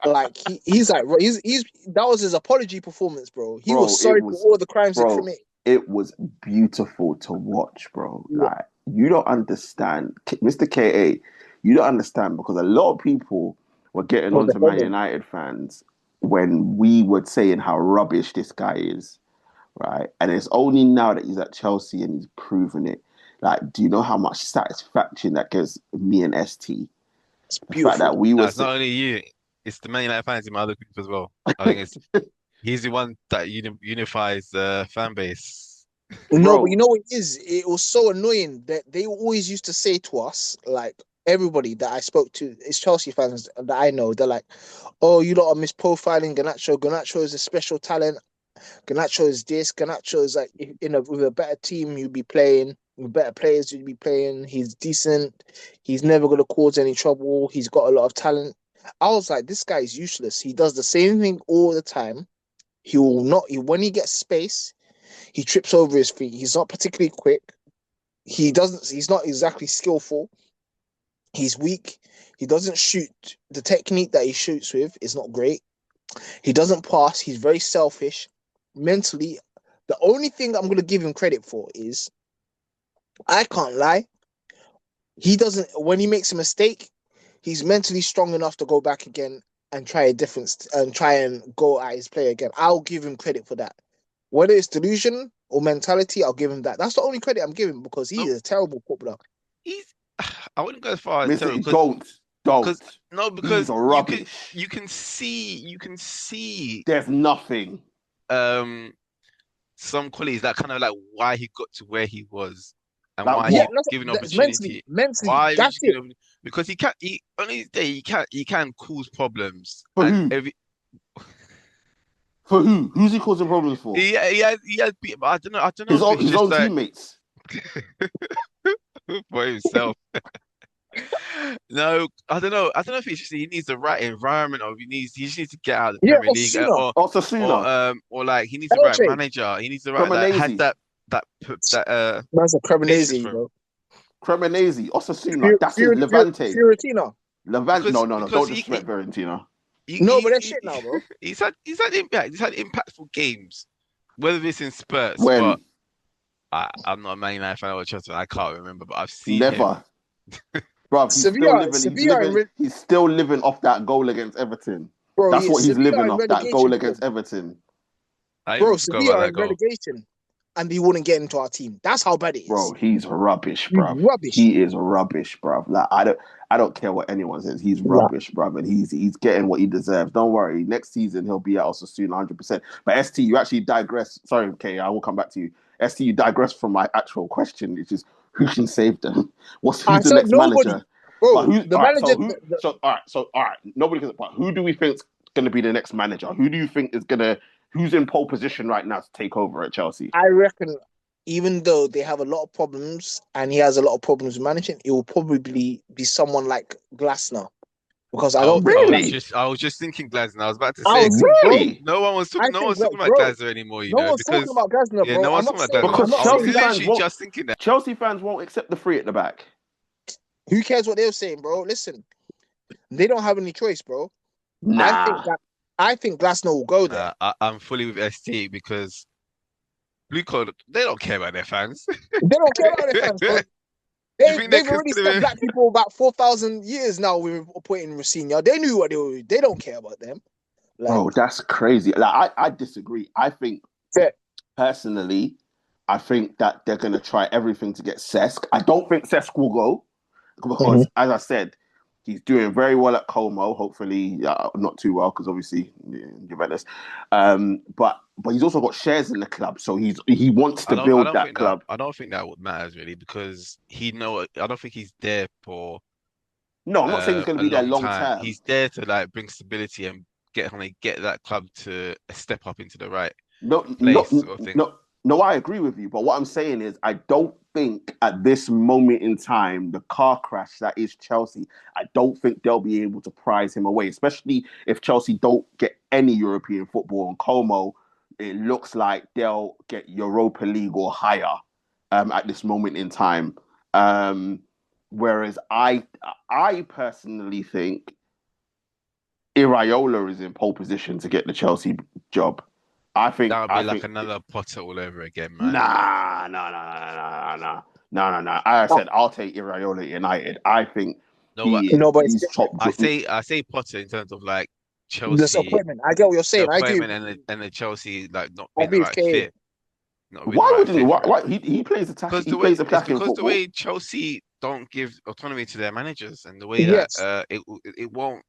Like he's that was his apology performance, bro. He was sorry for all the crimes he committed. It was beautiful to watch, bro. Yeah. Like, you don't understand, Mr. KA. You don't understand because a lot of people were getting onto Man United fans when we were saying how rubbish this guy is, right? And it's only now that he's at Chelsea and he's proven it. Like, do you know how much satisfaction that gives me and ST? It's beautiful. That it's not only you. It's the Man United fans in my other group as well. I think he's the one that unifies the fan base. No, but you know what it is? It was so annoying that they always used to say to us, like, everybody that I spoke to, is Chelsea fans that I know, they're like, oh, you lot are misprofiling Garnacho. Garnacho is a special talent. Garnacho is this. Garnacho is like, with a better team, you'd be playing. With better players, you'd be playing. He's decent. He's never going to cause any trouble. He's got a lot of talent. I was like, this guy is useless. He does the same thing all the time. When he gets space, he trips over his feet. He's not particularly quick. He's not exactly skillful. He's weak. He doesn't shoot. The technique that he shoots with is not great. He doesn't pass. He's very selfish. Mentally, the only thing I'm going to give him credit for is, I can't lie, when he makes a mistake, he's mentally strong enough to go back again and try a difference and try and go at his play again. I'll give him credit for that. Whether it's delusion or mentality, I'll give him that. That's the only credit I'm giving because he is a terrible footballer. I wouldn't go as far as terrible Listen, don't. because no, He's because rubbish. you can see There's nothing. um some qualities that kind of like why he got to where he was and Like why Yeah, he what? given that's mentally, opportunity. mentally. Why That's he's it. given because he can't he on his day he can cause problems For and who? every For who? Who's he causing problems for? he has but I don't know His if own it's his just own like teammates. for himself. No, I don't know. I don't know if it's just he needs the right environment or he just needs to get out of the Yeah, Premier League Osuna, Osasuna. or like he needs the right LJ. manager. He needs the right that has Cremonese. that That's a patience Cremonese, for him. bro. Cremonese. Osasuna. That's his Levante. Fiorentina. Levante. No. Because Don't disrespect Fiorentina. No, but they're shit now, bro. he's had impact. He's had impactful games, whether it's in Spurs, but When? I'm not a Man United fan or Chelsea. I can't remember, but I've seen him. Never. Bruv, he's still Sevilla, living. Sevilla, in He's still living off that goal against Everton. bro. That's Yeah, what he's Sevilla living in off. That goal relegation form, against Everton. I even bro. forgot about Sevilla that in goal. relegation, and he wouldn't get into our team. That's how bad it is. Bro, he's rubbish, He's bruv. rubbish. He is rubbish, bruv. Like I don't care what anyone says. He's Nah. rubbish, bruv, and he's getting what he deserves. Don't worry. Next season he'll be at Osasuna 100%. But ST, you actually digress. Sorry, okay, I will come back to you. ST, you digress from my actual question, which is who can save them? Who's I the said next nobody, manager? But bro. who's The all right? manager, So who? All right. Nobody can. But who do we think's going to be the next manager? Who do you think is gonna? Who's in pole position right now to take over at Chelsea? I reckon, even though they have a lot of problems and he has a lot of problems managing, it will probably be someone like Glasner because I don't think Really? I was just thinking Glasner. I was about to I say was because think, bro. Really? I no think, one's talking about bro. Glasner anymore. You No know one's talking because about Glasner, yeah, bro. no I'm one's not talking about saying. Glasner. I'm Because not I was Chelsea saying that. fans literally won't. just thinking that. Chelsea fans won't accept the three at the back. Who cares what they're saying, bro? Listen, they don't have any choice, bro. I think Nah. that I think Glasner will go there. I'm fully with ST because blue collar they don't care about their fans. They don't care about their fans, bro. You think they're They've already stopped considering? black people about 4,000 years now with appointing Rosenior. They knew what they were. They don't care about them. Like, Bro, that's crazy. Like I disagree. I think yeah. personally, I think that they're gonna try everything to get Cesc. I don't think Cesc will go because, as I said, he's doing very well at Como. Hopefully, not too well because obviously Juventus. But he's also got shares in the club, so he wants to I build don't that think that club. I don't think that would matters really because I don't think he's there for No, I'm not saying he's going to a be there long long time. term. He's there to like bring stability and get that club to step up into the right No, place sort of thing. no. I agree with you, but what I'm saying is, I don't think at this moment in time, the car crash that is Chelsea, I don't think they'll be able to prize him away, especially if Chelsea don't get any European football. And Como, it looks like they'll get Europa League or higher at this moment in time. Whereas I personally think Iraola is in pole position to get the Chelsea job. That would be I like think another Potter all over again, man. no. I said I'll take Iraola at United. I think No, but he's top. I say Potter in terms of like This Chelsea, appointment. I get what you're the saying. I agree. appointment and the Chelsea like not I being the agree with right KA. fit, not being the Why right wouldn't fit for him. why he plays attacking? Because He plays attacking because the football. way Chelsea don't give autonomy to their managers and the way that Yes, it won't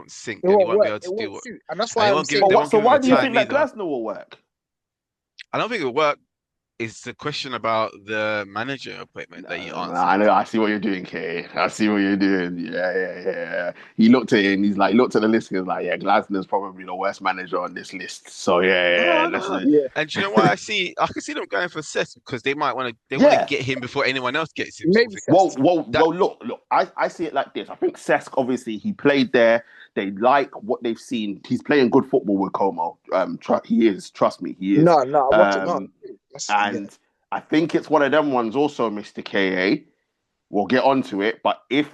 sink it and he won't won't be work. able It to do won't what suit, and that's and why I'm saying. But they what? won't So give him why the do you time think that either. Glasner will work? I don't think it'll work. It's a question about the manager appointment that you I answered. know. I see what you're doing, Kay. I see what you're doing. Yeah. He looked at it and he's like, looked at the list and was like, yeah, Glasner's probably the worst manager on this list. So yeah. Let's No. Yeah, And do you know why I can see them going for Cesc because they want to yeah. get him before anyone else gets him sort of maybe thing. Cesc. That Look. I see it like this. I think Cesc, obviously, he played there. They like what they've seen. He's playing good football with Como. He is. Trust me, he is. No. Watch it. No, yeah. And I think it's one of them ones also, Mr. KA. We'll get onto it. But if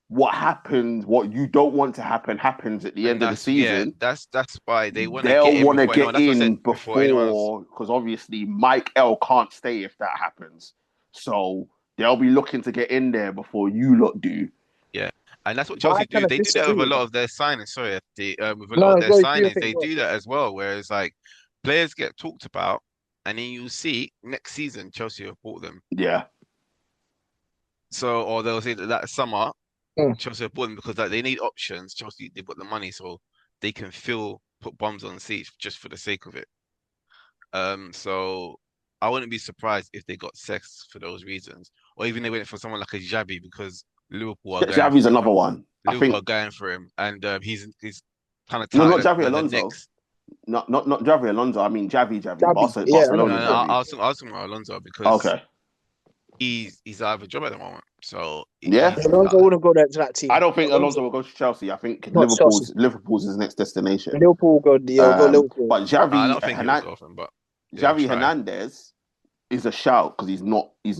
what you don't want to happens at the and end of the that's yeah, season, that's why they want to get they'll in want to before anyone. get That's what I said in before anyone else. before, because obviously Mike L can't stay if that happens. So they'll be looking to get in there before you lot do. Yeah, and that's what But I Chelsea do. kind of They do that disagree with a with lot that. of their signings. Sorry, with a lot No, of no, their go do your signings, thing. they do that as well. Whereas like players get talked about, and then you see next season Chelsea have bought them. Yeah. So, or they'll say that summer Mm. Chelsea are balling because like they need options. Chelsea they've got the money, so they can put bombs on seats just for the sake of it. So I wouldn't be surprised if they got Sex for those reasons, or even they went for someone like a Xavi because Liverpool are going Xavi's for him. another one. I Liverpool are think going for him, and he's kind of no, not touted Xavi as the Alonso. next. Not Xavi Alonso. I mean Xavi. Xavi, yeah, I know No, Barcelona what no, you mean. Xavi. I was talking about Alonso because Okay. he's out of a job at the moment. So Yeah. Alonso wouldn't go there to that I team. don't think Alonso, Alonso will go to Chelsea. I think not Chelsea. Liverpool's his next destination. Liverpool go, yeah, he'll go Liverpool. But I don't think he'll go for him, but he'll Xavi try. Hernandez is a shout because he's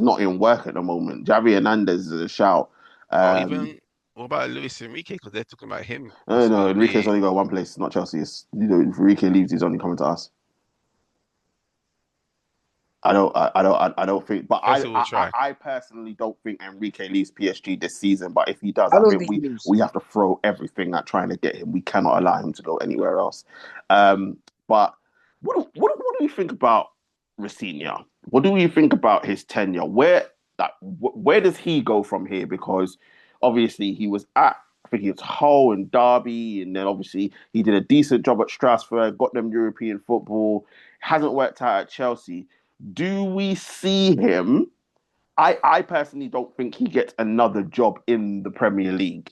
not in work at the moment. Xavi Hernandez is a shout. Or Um, even what about Luis Enrique? Because they're talking about him no, Enrique's possibly. only got one place, not Chelsea. If Enrique leaves, he's only coming to us. I don't think. But Chelsea will try. I personally don't think Enrique leaves PSG this season. But if he does, I I don't think think he lose. we have to throw everything at trying to get him. We cannot allow him to go anywhere else. But what do you think about Rosenior? What do you think about his tenure? Where does he go from here? Because obviously he was at, I think he was Hull and Derby, and then obviously he did a decent job at Strasbourg, got them European football. Hasn't worked out at Chelsea. Do we see him? I personally don't think he gets another job in the Premier League,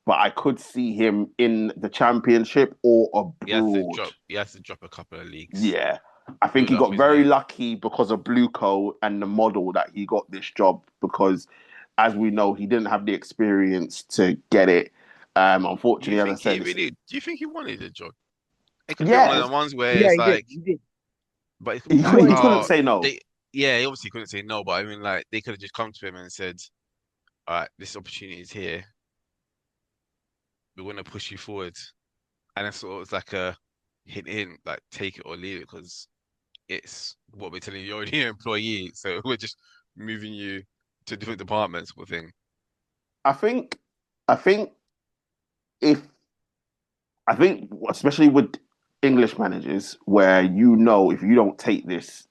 but I could see him in the Championship or abroad. He has to drop a couple of leagues. Yeah. I think Build he up got his very name. lucky because of Blueco and the model that he got this job because, as we know, he didn't have the experience to get it. Unfortunately, as I said, Do you think he wanted a job? It could be one of yeah, the ones where Yeah, it's he did. like, He did. but it could be He like, he wanted to. couldn't oh, say no. he obviously couldn't say no, but I mean, like, they could have just come to him and said, all right, this opportunity is here. We want to push you forward. And it's sort of like a hint, like, take it or leave it because it's what we're telling you, you're already an employee. So we're just moving you to different departments, sort of thing. I think, I think if I think, especially with English managers, where you know if you don't take this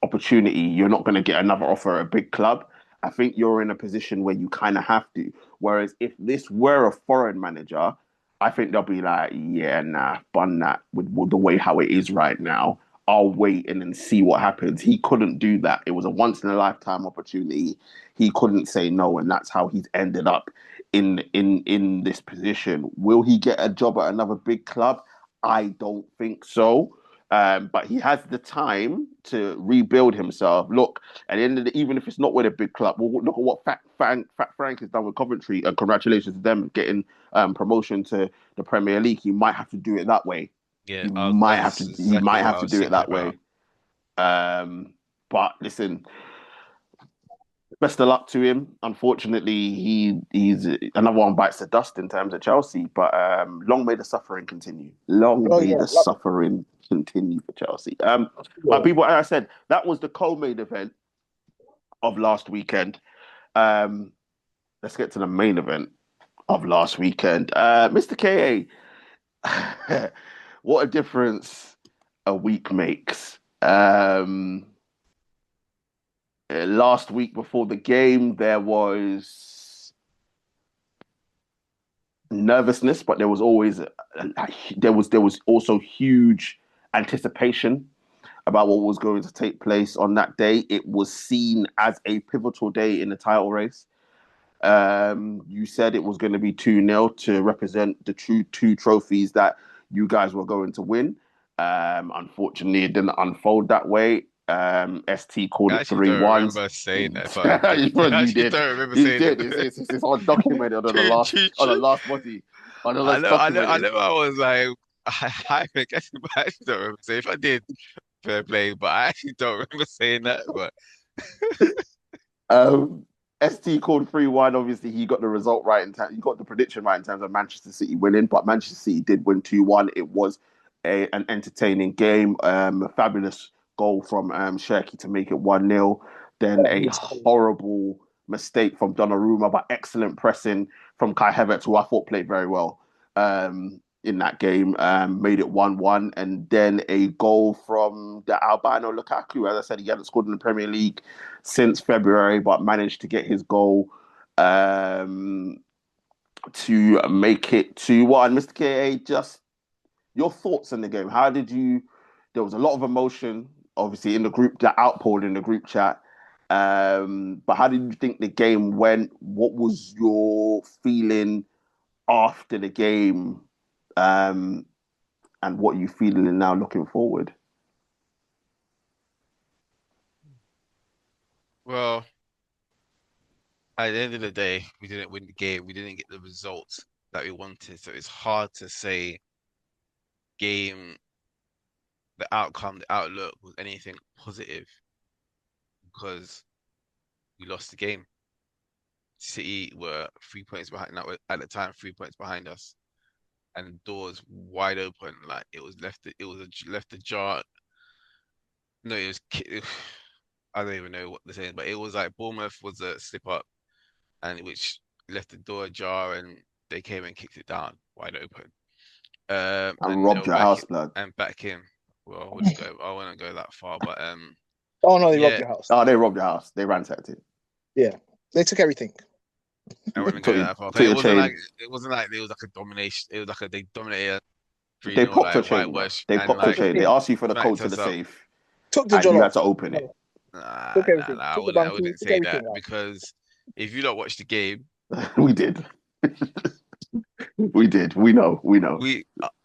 opportunity, you're not going to get another offer at a big club. I think you're in a position where you kind of have to. Whereas if this were a foreign manager, I think they'll be like, yeah, nah, bun that with the way how it is right now. I'll wait and then see what happens. He couldn't do that. It was a once in a lifetime opportunity. He couldn't say no, and that's how he's ended up in this position. Will he get a job at another big club? I don't think so. But he has the time to rebuild himself. Look, at the end of the, even if it's not with a big club, well, look at what Fat Frank has done with Coventry, and congratulations to them getting promotion to the Premier League. He might have to do it that way. Yeah, He might have to. that's He exactly might what have I to was do it thinking that about. way. But listen, best of luck to him. Unfortunately, he's another one bites the dust in terms of Chelsea. But long may the suffering continue. Long Oh may yeah, the love suffering continue for Chelsea. But it. people, as I said, that was the co-main event of last weekend. Um, let's get to the main event of last weekend. Mr. KA, what a difference a week makes. Last week before the game, there was nervousness, but there was also huge anticipation about what was going to take place on that day. It was seen as a pivotal day in the title race. You said it was going to be 2-0 to represent the true two trophies that you guys were going to win. Unfortunately, it didn't unfold that way. ST called I it actually three don't ones. remember saying that if I did. I You actually did. don't remember You saying did. that. It's all documented on the last body. On the last I documented. know I was like, I guess, but I actually don't remember saying if I did, fair play, but I actually don't remember saying that. But Um, ST called 3-1. Obviously, he got the result right in time. He got the prediction right in terms of Manchester City winning, but Manchester City did win 2-1. It was an entertaining game. A fabulous goal from Shirky to make it 1-0. Then a horrible mistake from Donnarumma, but excellent pressing from Kai Havertz, who I thought played very well. in that game, made it 1-1, and then a goal from the albino Lukaku. As I said, he hadn't scored in the Premier League since February, but managed to get his goal to make it 2-1. Mr. KA, just your thoughts on the game. How did you? There was a lot of emotion, obviously, in the group, that outpoured in the group chat. But how did you think the game went? What was your feeling after the game? And what you feeling now looking forward? Well, at the end of the day, we didn't win the game. We didn't get the results that we wanted. So it's hard to say game, the outcome, the outlook was anything positive because we lost the game. City were 3 points behind. Now at the time, 3 points behind us, and doors wide open. Like it was left. It was left ajar. No, it was. I don't even know what they're saying, but it was like Bournemouth was a slip up, and which left the door ajar, and they came and kicked it down wide open. And And they robbed were your house, blood. back in. Well, I wouldn't go that far, but Oh no, they robbed yeah, your house. Oh, they robbed your house. They ransacked it. Yeah, they took everything. I wouldn't Took go your- that far. took your chain. It wasn't like it was like a domination. It was like they dominated They 3-0 popped your like chain, bro. whitewash They and popped your like chain. They asked you for the code smacked to the us up. safe, Took the and you had jollof. to open it. Took everything. I Took the wouldn't bunky, took say that everything out. because if you don't watch the game, We did. We did. We know.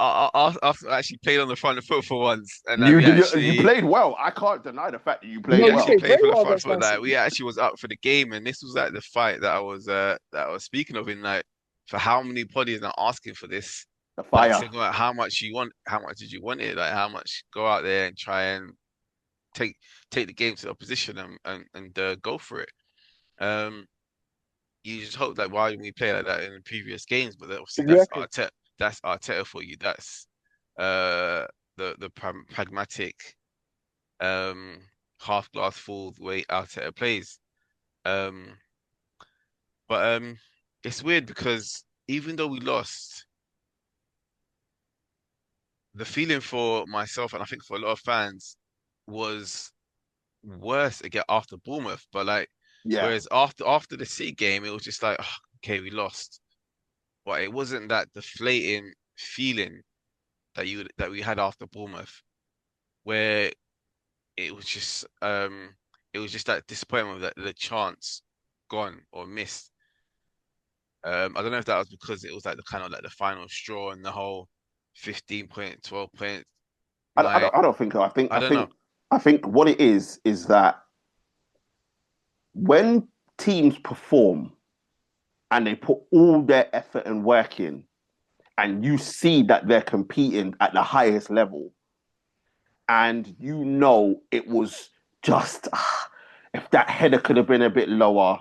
I actually played on the front foot for once, and like, You played well. I can't deny the fact that you played No, we you well. actually played played very for the well front against foot. Man Like City. we actually was up for the game, and this was like the fight that I was speaking of in like for how many podiums are asking for this. The Like fire. saying like, how much you want, how much did you want it? Like how much go out there and try and take the game to the opposition and go for it. Um, you just hope like why didn't we play like that in the previous games? But obviously Exactly. That's Arteta for you. That's uh the pragmatic um half glass full way Arteta plays. Um, but it's weird because even though we lost, the feeling for myself and I think for a lot of fans was worse again after Bournemouth. But like, Yeah. whereas after the City game, it was just like, oh, okay, we lost, but it wasn't that deflating feeling that we had after Bournemouth, where it was just that disappointment that the chance gone or missed. I don't know if that was because it was like the kind of like the final straw and the whole 15 point, 12 point. Like, I don't think so. I don't know. I think what it is that when teams perform and they put all their effort and work in, and you see that they're competing at the highest level, and you know it was just if that header could have been a bit lower,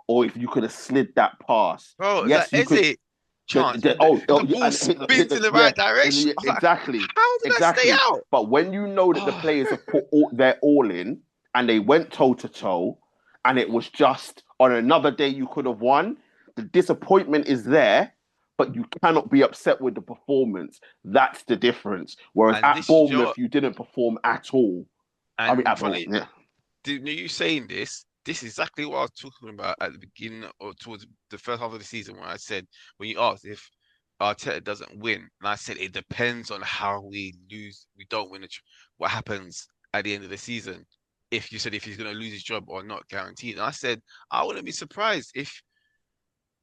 or if you could have slid that pass. Bro, Yes, that you is could. it. Chance. The The ball and spins in the right direction. I was like, exactly, how did that stay out? But when you know that the Oh, players have put their all in and they went toe to toe, and it was just on another day you could have won, the disappointment is there, but you cannot be upset with the performance. That's the difference. Whereas and at this is your Bournemouth, you didn't perform at all. I mean, and at all. funny. Yeah. You saying this? This is exactly what I was talking about at the beginning or towards the first half of the season when I said when you asked if Arteta doesn't win, and I said it depends on how we lose. We don't win. What happens at the end of the season? If you said if he's going to lose his job or not, guaranteed. And I said I wouldn't be surprised if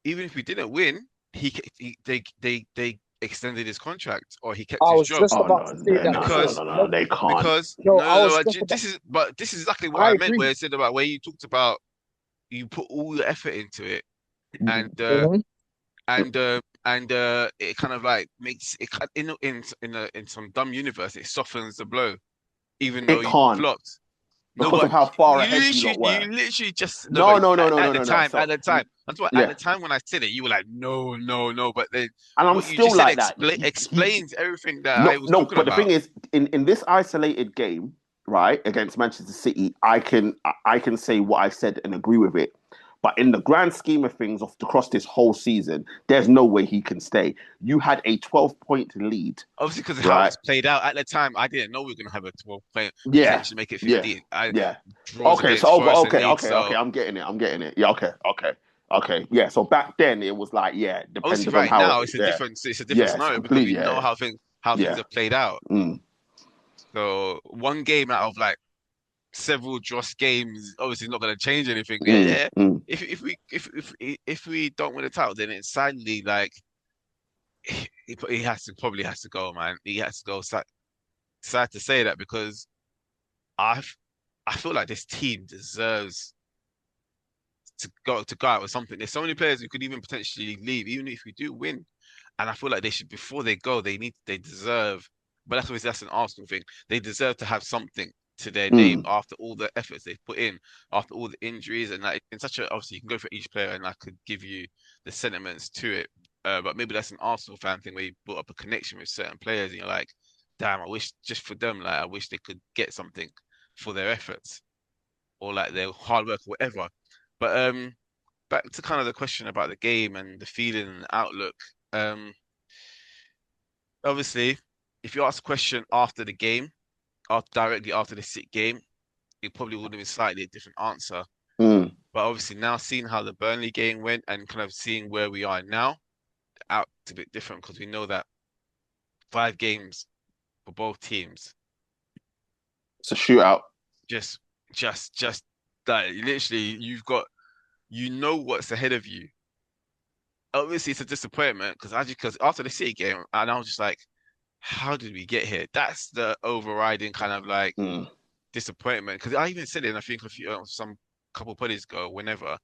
even if we didn't win, they extended his contract or he kept I his was job just about to say that because myself. They can't. because No, I was just about. this is exactly what I I meant agree. where it said about where you talked about you put all the effort into it and Mhm. it kind of like makes it in some dumb universe it softens the blow even though It you can't flopped. No, because but of how far ahead you lot you were. literally just no, No, but no, no, no, at no, the no, no. time, So that's why at yeah, the time when I said it, you were like, no, no, no. But then and I'm what you still just said like that. explains everything that I No, was no, talking but the about. thing is, in this isolated game, right, against Manchester City, I can say what I said and agree with it. But in the grand scheme of things, across this whole season, there's no way he can stay. You had a 12-point lead, Obviously, because of how right? it's played out at the time, I didn't know we were going to have a 12 point, Yeah, potentially make it yeah, 15. I yeah. draws Okay, against so Forest and okay, Leeds, okay, okay. so I'm getting it. I'm getting it. Yeah, okay, okay, okay. Yeah. So back then it was like, yeah, obviously depending on right how now it, yeah, it's a different yeah, it's scenario because we complete, know yeah, how things yeah. have played out. Mm, So one game out of like several dross games obviously not going to change anything. Yeah, mm, yeah. mm. If we don't win the title, then it's sadly like he has to probably has to go, man. He has to go. Sad to say that because I I feel like this team deserves to go out with something. There's so many players who could even potentially leave, even if we do win. And I feel like they should before they go, they deserve. But that's obviously that's an Arsenal thing. They deserve to have something to their name Mm. after all the efforts they've put in, after all the injuries, and like in such a obviously you can go for each player, and I could give you the sentiments to it. But maybe that's an Arsenal fan thing where you built up a connection with certain players, and you're like, damn, I wish just for them, like I wish they could get something for their efforts or like their hard work or whatever. But back to kind of the question about the game and the feeling and the outlook. Um, Obviously, if you ask a question after the game, after directly after the sit game, it probably would have been slightly a different answer. Mm. But obviously now seeing how the Burnley game went and kind of seeing where we are now, the out's a bit different because we know that 5 games for both teams, It's a shootout. just just that literally you know what's ahead of you. Obviously it's a disappointment because after the City game, and I was just like, how did we get here? That's the overriding kind of like Mm. disappointment. Because I even said it, and I think some couple of buddies ago, whenever,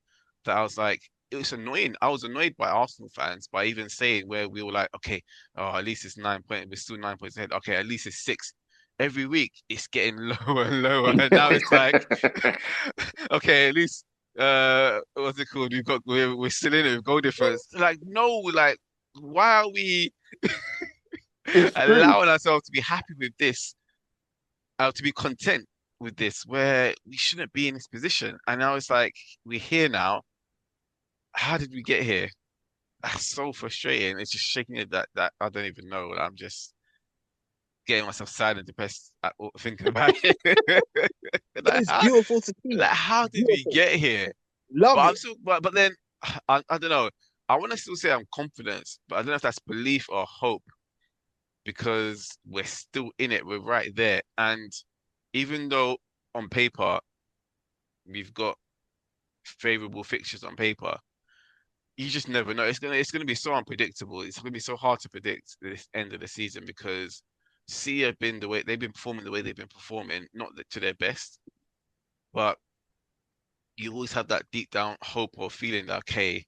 that I was like, it was annoying. I was annoyed by Arsenal fans by even saying where we were like, okay, oh, at least it's 9 points. We're still 9 points ahead. Okay, at least it's six. Every week it's getting lower and lower, and now it's like, okay, at least what's it called? We're still in it with goal difference. Like, no, like, why are we It's true. allowing ourselves to be happy with this, to be content with this, where we shouldn't be in this position? And now it's like we're here now. How did we get here? That's so frustrating. It's just shaking it that I don't even know. I'm just getting myself sad and depressed thinking about it. Like It's beautiful to see. how did we Beautiful. get here? But Love I'm it. still, but then I don't know. I want to still say I'm confident, but I don't know if that's belief or hope because we're still in it. We're right there, and even though on paper we've got favorable fixtures on paper, you just never know. It's gonna be so unpredictable. It's gonna be so hard to predict this end of the season because C have been the way they've been performing the way they've been performing, not to their best, but you always have that deep down hope or feeling that okay,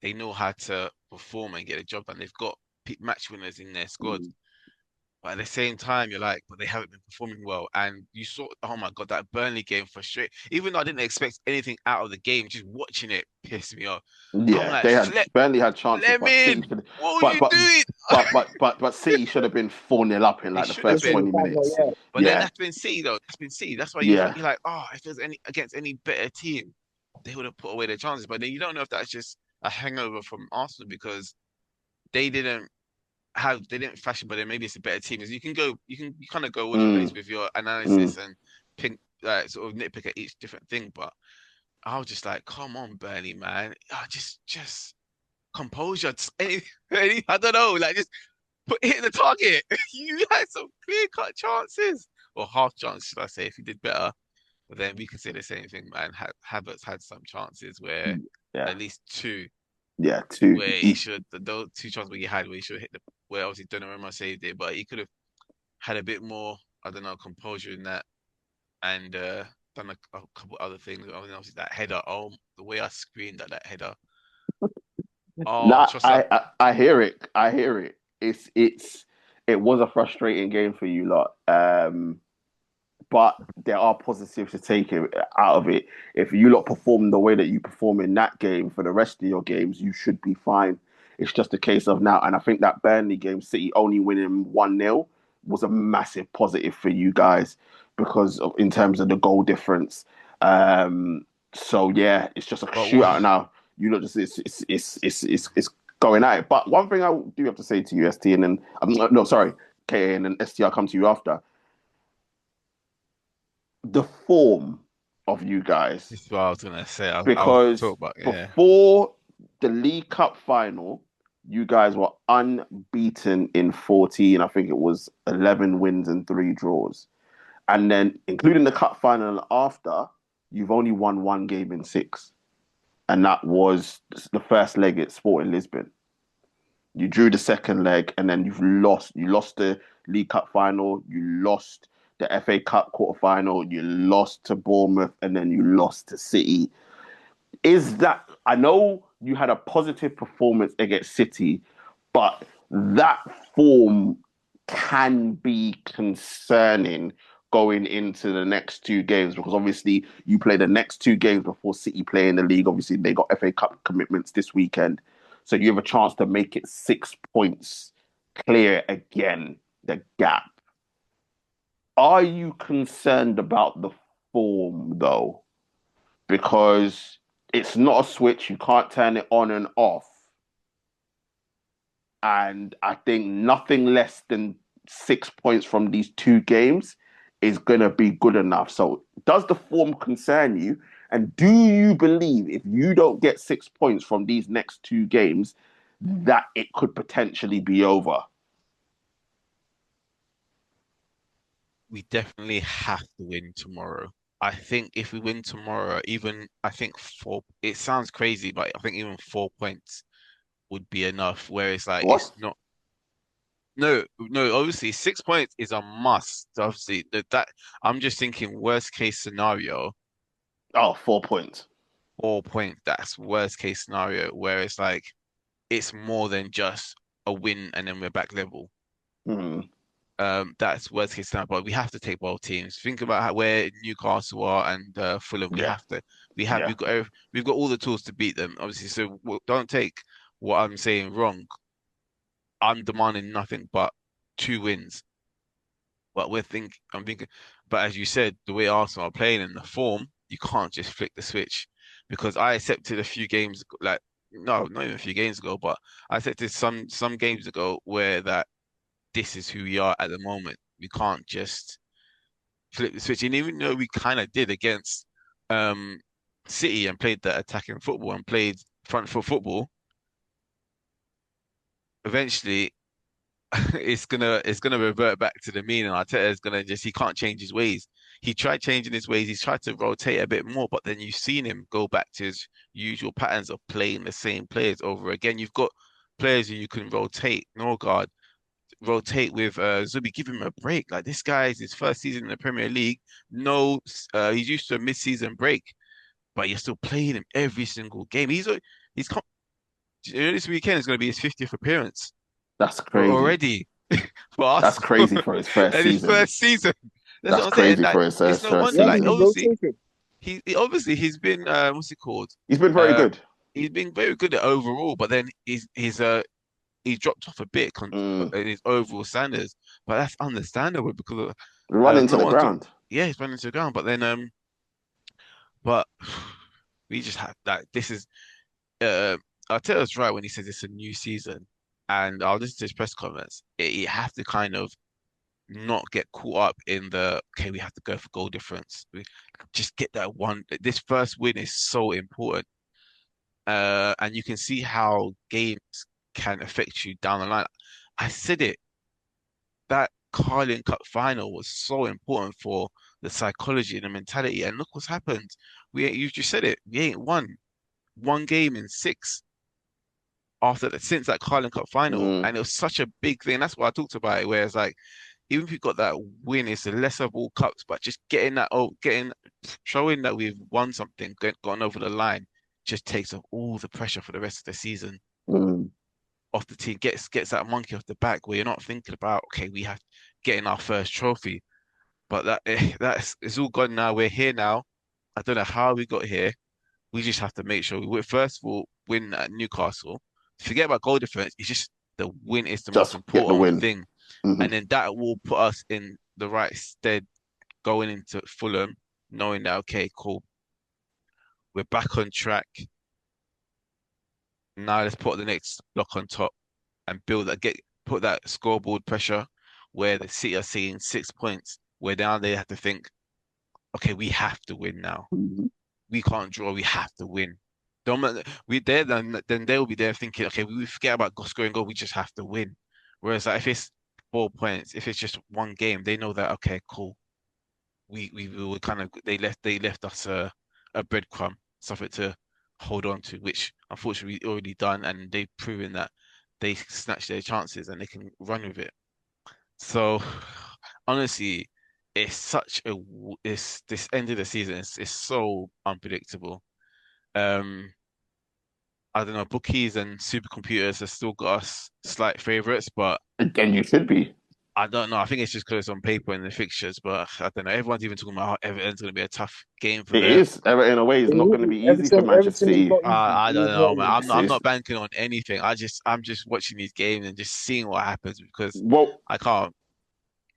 they know how to perform and get a job done. They've got match winners in their squad. Mm. But at the same time, you're like, but they haven't been performing well. And you saw, oh my God, that Burnley game frustrated. Even though I didn't expect anything out of the game, just watching it pissed me off. I'm Yeah, like, they had Flip, Burnley had chances, let but me City in. should, What were but you doing? City should have been 4-0 up in They like the should have first Listen, been. 20 minutes. yeah. But then Yeah, that's been C though. That's been C. That's why yeah. you're like, oh, if there's any against any better team, they would have put away their chances. But then you don't know if that's just a hangover from Arsenal because they didn't they didn't fashion, but then maybe it's a better team. As you kind of go all over the place Mm, with your analysis mm. and pink, sort of nitpick at each different thing. But I was just like, come on, Burnley, man, just composure. I don't know, like just hit the target. You had some clear cut chances or half chances, should I say? If you did better, but then we can say the same thing, man. Havertz had some chances where Yeah, at least two yeah. Two. where he should those two chances where he had where he should have hit the where obviously Donnarumma saved it, but he could have had a bit more, I don't know, composure in that and done a couple other things. I mean, obviously that header, oh, the way I screamed at that header. Oh, Nah, trust that. I hear it. I hear it. It was a frustrating game for you lot. But there are positives to take out of it. If you lot perform the way that you perform in that game for the rest of your games, you should be fine. It's just a case of now. And I think that Burnley game, City only winning 1-0 was a massive positive for you guys because in terms of the goal difference. Um, So yeah, it's just a But shootout now. You know, just it's going at it. But one thing I do have to say to you, ST, and then no, sorry, KA, and then ST. I'll come to you after the form of you guys, this is what I was gonna say. I was because talk about yeah. before the League Cup final, you guys were unbeaten in 14. I think it was 11 wins and 3 draws. And then, including the cup final after, you've only won one game in 6. And that was the first leg at Sporting Lisbon. You drew the second leg, and then you've lost. You lost the League Cup final, you lost the FA Cup quarter final, you lost to Bournemouth, and then you lost to City. Is that, I know you had a positive performance against City, but that form can be concerning going into the next 2 games, because obviously you play the next 2 games before City play in the league. Obviously, they got FA Cup commitments this weekend. So you have a chance to make it 6 points clear again, the gap. Are you concerned about the form, though? Because it's not a switch. You can't turn it on and off. And I think nothing less than 6 points from these 2 games is going to be good enough. So, does the form concern you? And do you believe if you don't get 6 points from these next 2 games, that it could potentially be over? We definitely have to win tomorrow. I think if we win tomorrow, even I think four, it sounds crazy, but I think even 4 points would be enough. Where it's like What? it's not. No, no. Obviously, 6 points is a must. Obviously, that I'm just thinking worst case scenario, Oh, 4 points. 4 points. That's worst case scenario. Where it's like it's more than just a win and then we're back level. Mm, That's worst case scenario. But we have to take both teams. Think about where Newcastle are and Fulham. We yeah, have to. yeah. We've got all the tools to beat them. Obviously, so don't take what I'm saying wrong. I'm demanding nothing but 2 wins. But I'm thinking. But as you said, the way Arsenal are playing in the form, you can't just flick the switch. Because I accepted a few games like no, not even a few games ago, but I accepted some games ago where that this is who we are at the moment. We can't just flip the switch. And even though we kind of did against um City and played the attacking football and played front foot football, eventually it's gonna revert back to the mean. And Arteta's gonna just he can't change his ways. He tried changing his ways. He's tried to rotate a bit more, but then you've seen him go back to his usual patterns of playing the same players over again. You've got players who you can rotate. Norgard rotate with Zubi, give him a break. Like this guy is his first season in the Premier League. No, he's used to a mid-season break, but you're still playing him every single game. He's come, this weekend is going to be his 50th appearance That's crazy. already for That's Arsenal crazy for his first and his season. first season. That's That's what I'm saying. crazy Like for his it's no first wonder. Yeah, Like season. he's obviously rotated. obviously he's been what's it called? He's been very Uh, good. he's been very good at overall, but then he's dropped off a bit Mm. in his overall standards, but that's understandable because Run into no the one's got ground. yeah, he's running to the ground, but then but we just have that. This is uh, Arteta's right when he says it's a new season, and I'll listen to his press comments. You have to kind of not get caught up in the okay, we have to go for goal difference. We just get that one. This first win is so important, and you can see how games can affect you down the line. I said it that Carling Cup final was so important for the psychology and the mentality. And look what's happened. You just said it. We ain't won one game in 6 after that since that Carling Cup final, Mm. and it was such a big thing. That's why I talked about it. Where it's like even if you got that win, it's the lesser of all cups, but just getting that getting showing that we've won something, gone over the line, just takes off all the pressure for the rest of the season Mm. off the team. Gets that monkey off the back where you're not thinking about okay, we have getting our first trophy. But that's it's all gone now. We're here now. I don't know how we got here. We just have to make sure we first of all win at Newcastle. Forget about goal difference. It's just the win is the most Just get the important win. thing, Hmm. and then that will put us in the right stead going into Fulham, knowing that okay, cool. We're back on track. Now let's put the next block on top and build that put that scoreboard pressure where the City are seeing 6 points, where now they have to think, okay, we have to win now. Mhm. We can't draw, we have to win. We there then they'll be there thinking, okay, we forget about scoring goal, we just have to win. Whereas like if it's 4 points, if it's just one game, they know that okay, cool. We were kind of they left us a breadcrumb, something to hold on to, which unfortunately we already done, and they've proven that they snatch their chances and they can run with it. So honestly, it's such a it's this end of the season is so unpredictable. Um, I don't know, bookies and supercomputers have still got us slight favorites, but Again, you should be. I don't know. I think it's just because it's on paper in the fixtures, but I don't know. Everyone's even talking about how Everton's going to be a tough game for It them. is. In a way, it's not going to be easy for Manchester Everton is City. not easy. I It don't is not know, man. easy. I'm not banking on anything. I'm just watching these games and just seeing what happens because Well, I can't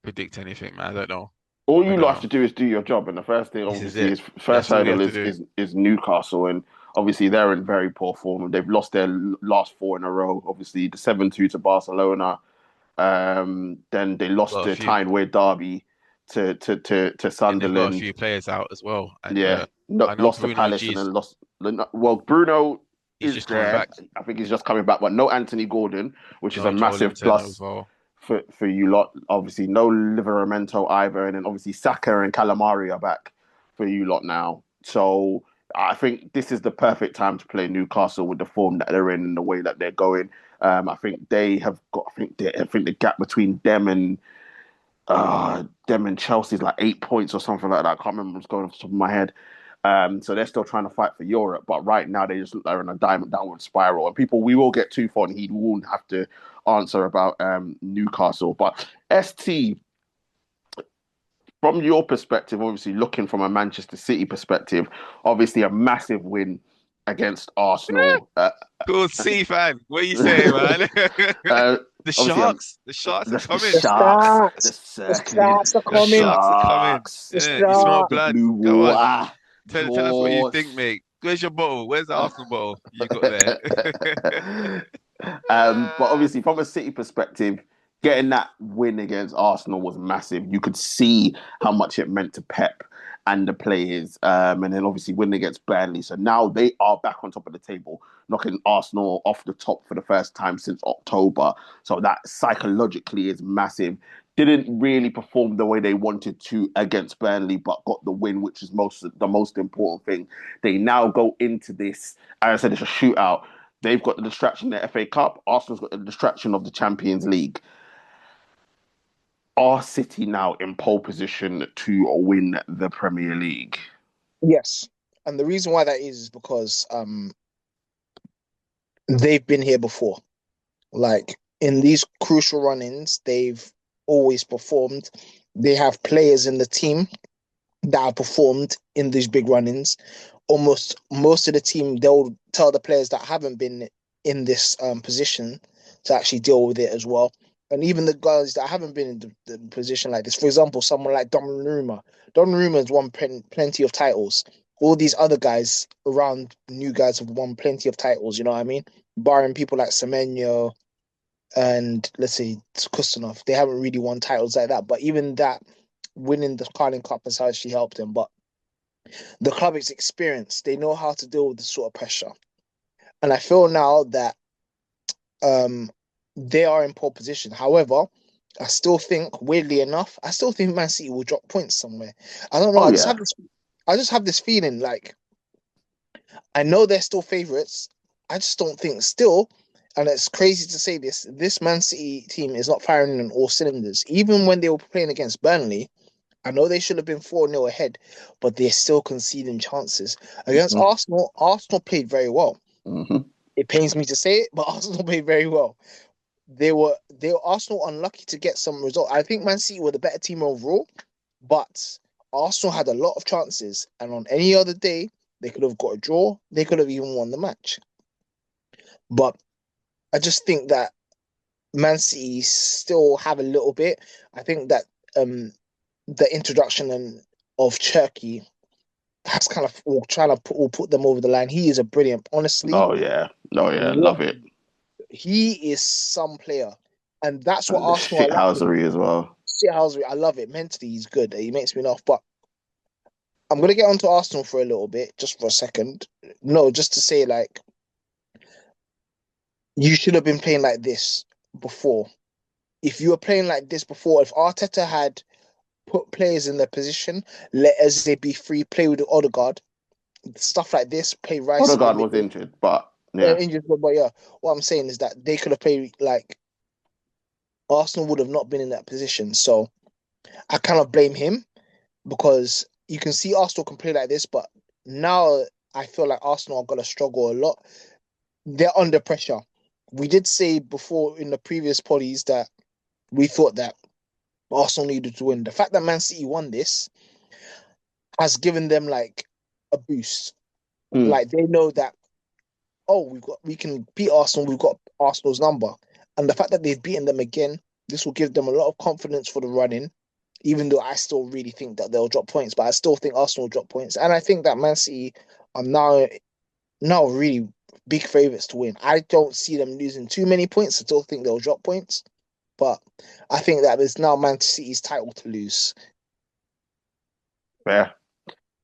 predict anything, man. I don't know. all I you don't lot have know. to do is do your job, and the first thing, This is obviously, it. is first That's all we hurdle have to do. is Newcastle, and obviously they're in very poor form. They've lost their last four in a row. Obviously, the 7-2 to Barcelona. Then they lost Got a the few. Tyne-Way derby to And they've got a Sunderland. few players out as well. And Yeah, I know lost to Bruno Palace, and G's then lost. Well, Bruno he's is just coming there. back. I think he's just coming back, but no Anthony Gordon, which is a No massive Joelinton as plus well. for you lot. Obviously, no Liveramento either, and then obviously Saka and Calamari are back for you lot now. So I think this is the perfect time to play Newcastle with the form that they're in and the way that they're going. I think they have got. I think the gap between them and Chelsea's like 8 points or something like that. I can't remember what's going off the top of my head. So they're still trying to fight for Europe, but right now they just are in a downward spiral. And people, we will get too far, and he won't have to answer about Newcastle. But ST, from your perspective, obviously looking from a Manchester City perspective, obviously a massive win against Arsenal. Good C fan. What are you saying, man? Uh, The obviously, Sharks. The Sharks are the coming. The Sharks, the Sharks. The circling, Sharks are the The coming. Sharks are coming. Sharks, The Yeah, you smell Sharks. the blood. blue Come on. water, Tell us what you think, Jaws. mate. Where's your bottle? Where's the Arsenal bottle you got there? But obviously, from a City perspective, getting that win against Arsenal was massive. You could see how much it meant to Pep and the players. And then obviously winning against Burnley. So now they are back on top of the table, knocking Arsenal off the top for the first time since October. So that psychologically is massive. Didn't really perform the way they wanted to against Burnley, but got the win, which is the most important thing. They now go into this, as I said, it's a shootout. They've got the distraction of the FA Cup. Arsenal's got the distraction of the Champions League. Are City now in pole position to win the Premier League? Yes. And the reason why that is because they've been here before. Like in these crucial run-ins, they've always performed. They have players in the team that have performed in these big run-ins. Almost most of the team, they'll tell the players that haven't been in this position to actually deal with it as well. And even the guys that haven't been in the position like this, for example, someone like Donnarumma. Donnarumma's won plenty of titles. All these other guys around, new guys have won plenty of titles, you know what I mean? Barring people like Semenyo and let's say Kustanov, they haven't really won titles like that. But even that, winning the Carling Cup has actually helped them. But the club is experienced. They know how to deal with this sort of pressure. And I feel now that they are in pole position. However, I still think, weirdly enough, I still think Man City will drop points somewhere. I don't know. Oh yeah, I just have this feeling like I know they're still favourites. I just don't think still, and it's crazy to say this Man City team is not firing on all cylinders. Even when they were playing against Burnley, I know they should have been 4-0 ahead, but they're still conceding chances. Against mm-hmm. Arsenal played very well. Mm-hmm. It pains me to say it, but Arsenal played very well. They were Arsenal unlucky to get some result. I think Man City were the better team overall, but Arsenal had a lot of chances, and on any other day they could have got a draw. They could have even won the match. But I just think that Man City still have a little bit. I think that the introduction of Turkey has kind of trying to put them over the line. He is a brilliant, honestly. Oh yeah, oh yeah, What love it. he is some player, and that's what And the Arsenal are lacking. shithousery as well. Shithousery, I love it. Mentally, he's good. He makes me laugh. But I'm gonna get onto Arsenal for a little bit, just for a second. No, just to say, like, you should have been playing like this before. If you were playing like this before, if Arteta had put players in their position, let Eze be free, play with Odegaard, stuff like this, play Rice in the Odegaard was middle. injured, but yeah, Injured, but yeah, what I'm saying is that they could have played like Arsenal would have not been in that position. So I kind of blame him because you can see Arsenal can play like this, but now I feel like Arsenal are gonna struggle a lot. They're under pressure. We did say before in the previous poddies that we thought that Arsenal needed to win. The fact that Man City won this has given them like a boost. mm, Like they know that we can beat Arsenal. We've got Arsenal's number, and the fact that they've beaten them again, this will give them a lot of confidence for the run-in. Even though I still really think that they'll drop points, but I still think Arsenal will drop points, and I think that Man City are now really big favourites to win. I don't see them losing too many points. I still think they'll drop points, but I think that it's now Man City's title to lose. fair,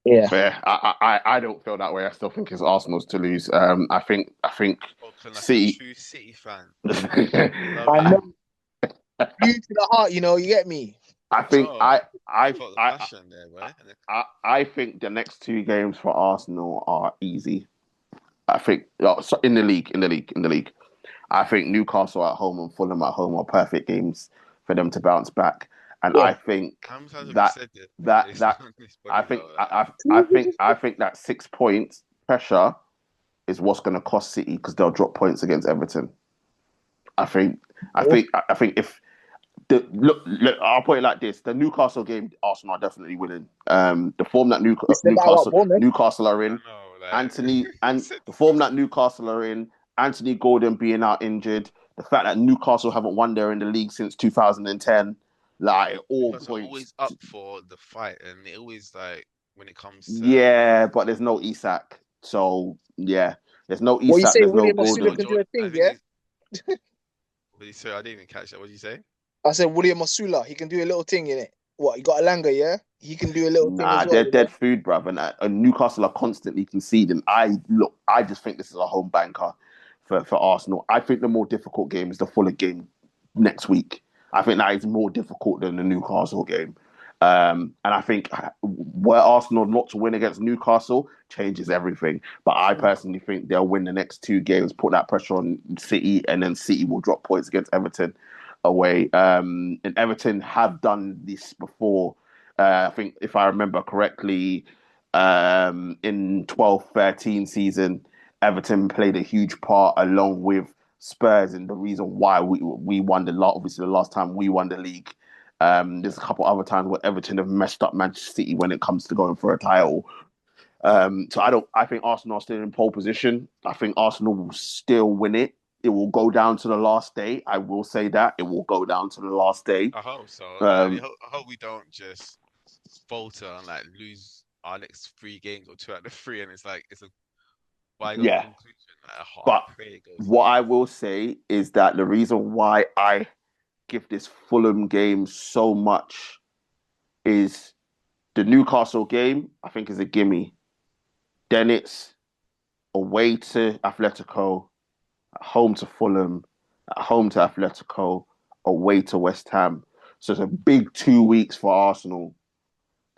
Yeah. fair. I don't feel that way. I still think it's Arsenal's to lose. I think Spoken like a City. true City fan. I know Lovely. you to the heart, you get me. I think Oh, I I I felt the I passion there, boy. I think the next two games for Arsenal are easy. I think in the league. I think Newcastle at home and Fulham at home are perfect games for them to bounce back. And Yeah. I think How many times have you that said this that this, that this I body think though? Like, I think that 6 points pressure is what's going to cost City because they'll drop points against Everton. I think I think if look, I'll put it like this: the Newcastle game, Arsenal are definitely winning. The form that You said that about Bournemouth. Newcastle are I in, know, like Anthony you and said the this form before. that Newcastle are in, Anthony Gordon being out injured, the fact that Newcastle haven't won there in the league since 2010, like all Because are points. always up for the fight, and they always like when it comes to Yeah, but there's no Isak, so yeah, there's no What you Isak, say, there's no William Masula Phil Gordon. can do George. a I thing, think yeah? it's. Sorry, I didn't even catch that. What did you say? I said William Masula, he can do a little thing in it. What, you got a Langa, yeah? He can do a little thing Nah, as well, they're dead food, bruv. And Newcastle are constantly conceding. I just think this is a home banker for Arsenal. I think the more difficult game is the Fulham game next week. I think that is more difficult than the Newcastle game. And I think were Arsenal not to win against Newcastle changes everything. But I personally think they'll win the next two games, put that pressure on City, and then City will drop points against Everton away. And Everton have done this before. I think if I remember correctly, in 12-13 season, Everton played a huge part along with Spurs in the reason why we won the lot. Obviously, the last time we won the league. There's a couple other times where Everton have messed up Manchester City when it comes to going for a title. So I don't. I think Arsenal are still in pole position. I think Arsenal will still win it. It will go down to the last day. I will say that it will go down to the last day. I hope so. Um, I hope we don't just falter and like lose our next three games or two out of three, and it's like it's a bygone yeah, conclusion. Like, I but pray it goes what well. I will say is that the reason why I give this Fulham game so much is the Newcastle game. I think is a gimme. Then it's away to Atletico, at home to Fulham, at home to Atletico, away to West Ham. So it's a big 2 weeks for Arsenal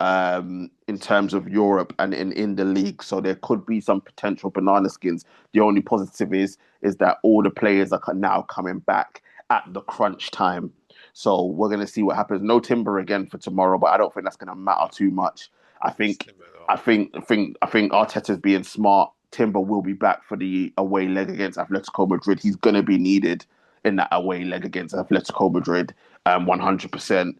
in terms of Europe and in the league. So there could be some potential banana skins. The only positive is that all the players are now coming back at the crunch time. So we're gonna see what happens. No Timber again for tomorrow, but I don't think that's gonna matter too much. I It's think similar though. I think Arteta's being smart. Timber will be back for the away leg against Atletico Madrid. He's gonna be needed in that away leg against Atletico Madrid, 100%.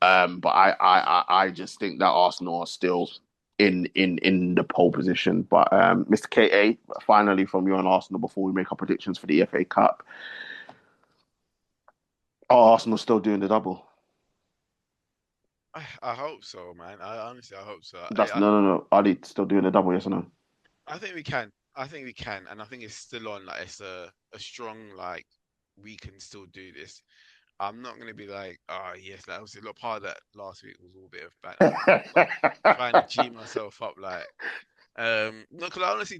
But I just think that Arsenal are still in the pole position. But Mr. KA, finally from you on Arsenal before we make our predictions for the FA Cup. Are Arsenal still doing the double? I hope so, man. I honestly, I hope so. That's no. Are they still doing a double? Yes or no? I think we can. I think we can, and I think it's still on. Like it's a strong like we can still do this. I'm not gonna be like, oh yes, like obviously a lot part of that last week was all a bit of banter, but trying to G myself up like no, because I honestly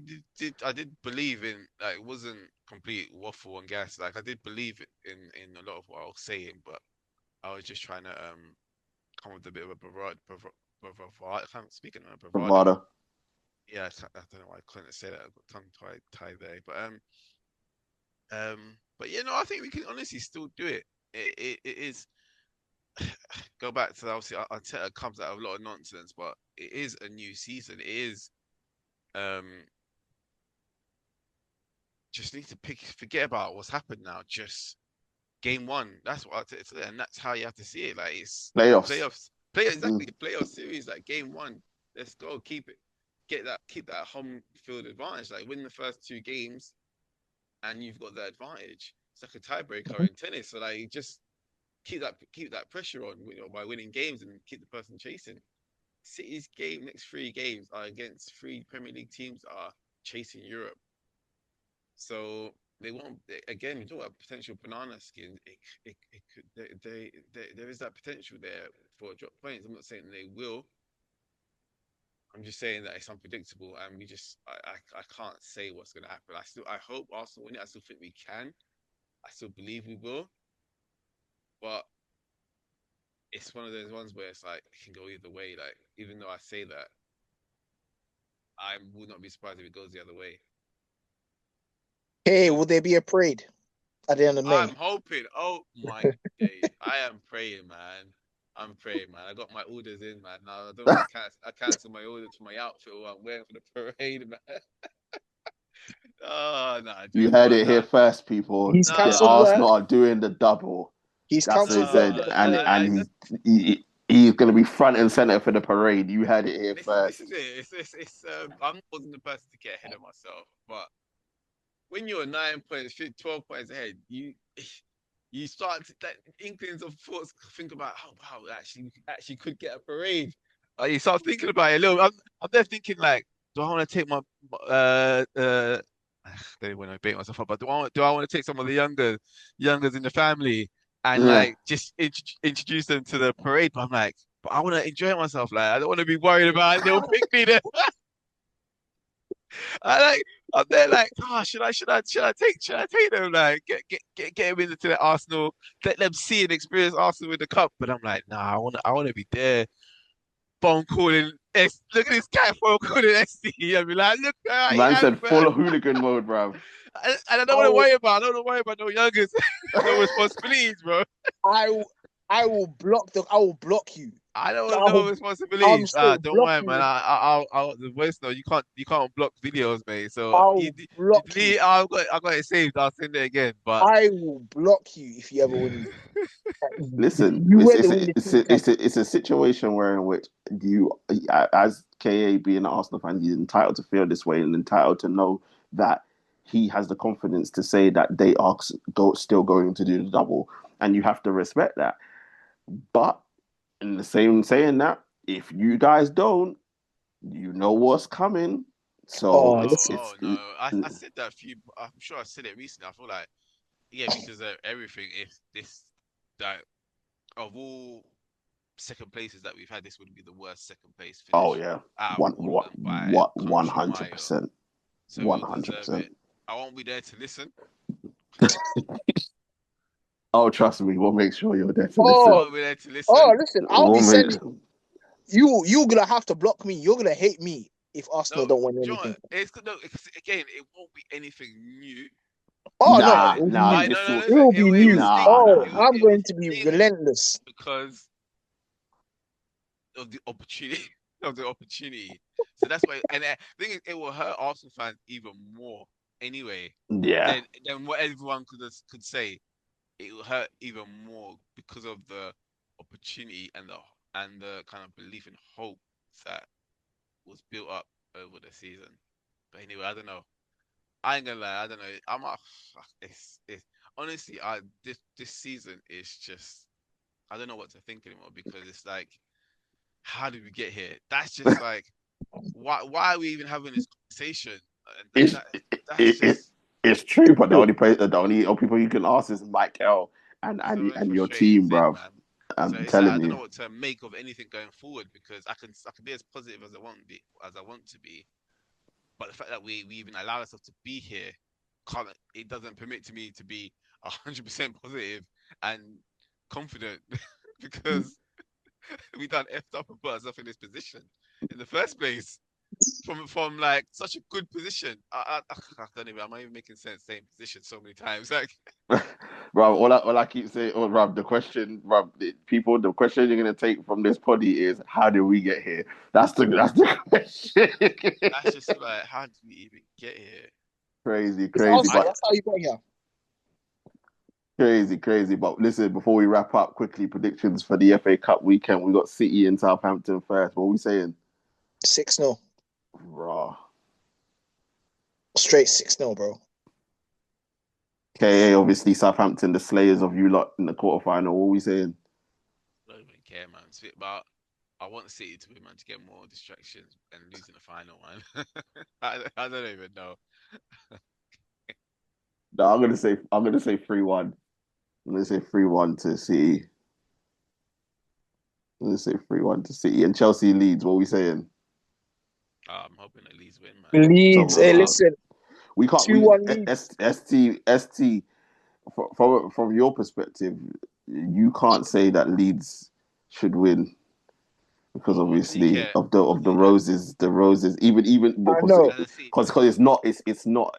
I did believe in like it wasn't complete waffle and gas. Like I did believe in a lot of what I was saying, but I was just trying to come with a bit of a bravado. I can't speak in a bravado. Bravado. Yeah, I don't know why I couldn't say that. I got tongue tied there, but yeah, no, I think we can honestly still do it. It is go back to obviously Arteta comes out of a lot of nonsense, but it is a new season. It is um just need to forget about what's happened now. Just game one. That's what Arteta said, and that's how you have to see it. Like it's Playoffs. playoffs, play exactly Mm. playoff series. Like game one, let's go, keep it, keep that home field advantage. Like win the first two games, and you've got the advantage. It's like a tiebreaker in tennis. So like just keep that pressure on, by winning games and keep the person chasing. City's next three games are against three Premier League teams that are chasing Europe. So they won't again. You talk about potential banana skins. It could there is that potential there for drop points. I'm not saying they will. I'm just saying that it's unpredictable, and we just I can't say what's going to happen. I hope Arsenal win it. I still think we can. I still believe we will, but it's one of those ones where it's like it can go either way. Like even though I say that, I would not be surprised if it goes the other way. Hey, So will there be a parade at the end of May? I'm hoping. Oh my days! I am praying, man. I'm praying, man. I got my orders in, man. Now I don't want to cancel. I cancel my orders for my outfit while I'm wearing for the parade, man. Oh no, do You you know heard what? it No, here first, people. He's The cancelled no, work. Arsenal are doing the double. He's That's what he cancelled work said, for no. the and parade. and he's going to be front and center for the parade. You heard it here This is first. it. It's I'm not wasn't the person to get ahead of myself, but when you're 9 points, 12 points ahead, you start to that inklings of thoughts think about oh wow, actually could get a parade. You start thinking about it a little. I'm there thinking like, do I want to take my I don't want to bait myself up, but do I want to take some of the youngers in the family and Yeah. like just introduce them to the parade? But I'm like, but I want to enjoy myself. Like I don't want to be worried about a little picnic there. I like I'm there like, oh, should I take them like get them into the Arsenal, let them see and experience Arsenal with the cup. But I'm like, nah, I wanna be there. Phone calling look at this guy phone calling SC. I'll be like, look, he Man has said man. full of hooligan mode, bruv. And I don't want to I worry about I don't want to worry about no youngers, no responsibilities, bro. I will I will block I will block you. I don't want no I'll I'm responsibilities. straight Don't block worry, man. you. I'll the voice note. You can't block videos, mate. So I'll you block you. delete. I got it saved. I'll send it again. But I will block you if you ever win. Listen, You were the win the team camp. it's a situation where in which you, as KA being an Arsenal fan, he's entitled to feel this way and entitled to know that he has the confidence to say that they are still going to do the double, and you have to respect that. But in the same saying that, if you guys don't, you know what's coming. So Oh, listen. oh no, I said that a few. I'm sure I said it recently. I feel like yeah, we deserve everything. If this like of all second places that we've had, this would be the worst second place oh finish yeah, out of one all of what them by a what one country hundred mile. percent, So one we'll hundred deserve percent. it. I won't be there to listen. Oh, trust me, we'll make sure you're there to I listen. Oh, won't be there to oh, listen. listen. I'll We'll be make sending you're gonna have to block me. You're gonna hate me if Arsenal No, don't win John, anything. no. Again, it won't be anything new. Oh no, nah, it'll be nah. new. Like This will It will be it will new. sting. nah, Oh, nah, nah. I'm It will going to be sting relentless. because of the opportunity of the opportunity. So that's why, and I think it will hurt Arsenal fans even more anyway Yeah, than what everyone could say. It will hurt even more because of the opportunity and the kind of belief and hope that was built up over the season. But anyway, I don't know. I ain't gonna lie. I don't know. It's honestly, I this season is just I don't know what to think anymore because it's like how did we get here? That's just like, why are we even having this conversation? And It's that's it, it, just it's true, but the only people you can ask is Michael it's a very and your frustrating team, thing, bruv. man. So I'm it's like I telling don't know you. what to make of anything going forward because I can be as positive as I want to be, but the fact that we even allow ourselves to be here, can't it doesn't permit to me to be 100% positive and confident because we done effed up and put ourselves in this position in the first place from like such a good position. I don't even. I'm not even making sense saying position so many times. Like, Rob, all I keep saying, Rob, the question you're gonna take from this poddy is how did we get here? That's the question. that's just like, how did we even get here? Crazy, It's crazy, Arsenal. I That's how you got here. crazy. But listen, before we wrap up, quickly predictions for the FA Cup weekend. We got City and Southampton first. What are we saying? 6-0. Raw. Straight 6-0, bro. KA, obviously Southampton, the slayers of you lot in the quarterfinal. What are we saying? don't even care, man. But I want City to win, man, to get more distractions and losing the final, man. I don't even know. No, I'm gonna say 3-1. I'm gonna say 3-1 to City. I'm gonna say 3-1 to City. And Chelsea leads. What are we saying? I'm hoping at least win, man. Leeds. Hey, So listen. we can't. We 2-1 Leeds. ST from your perspective, you can't say that Leeds should win because What do you obviously care? of the roses even I because know. As a City fan, because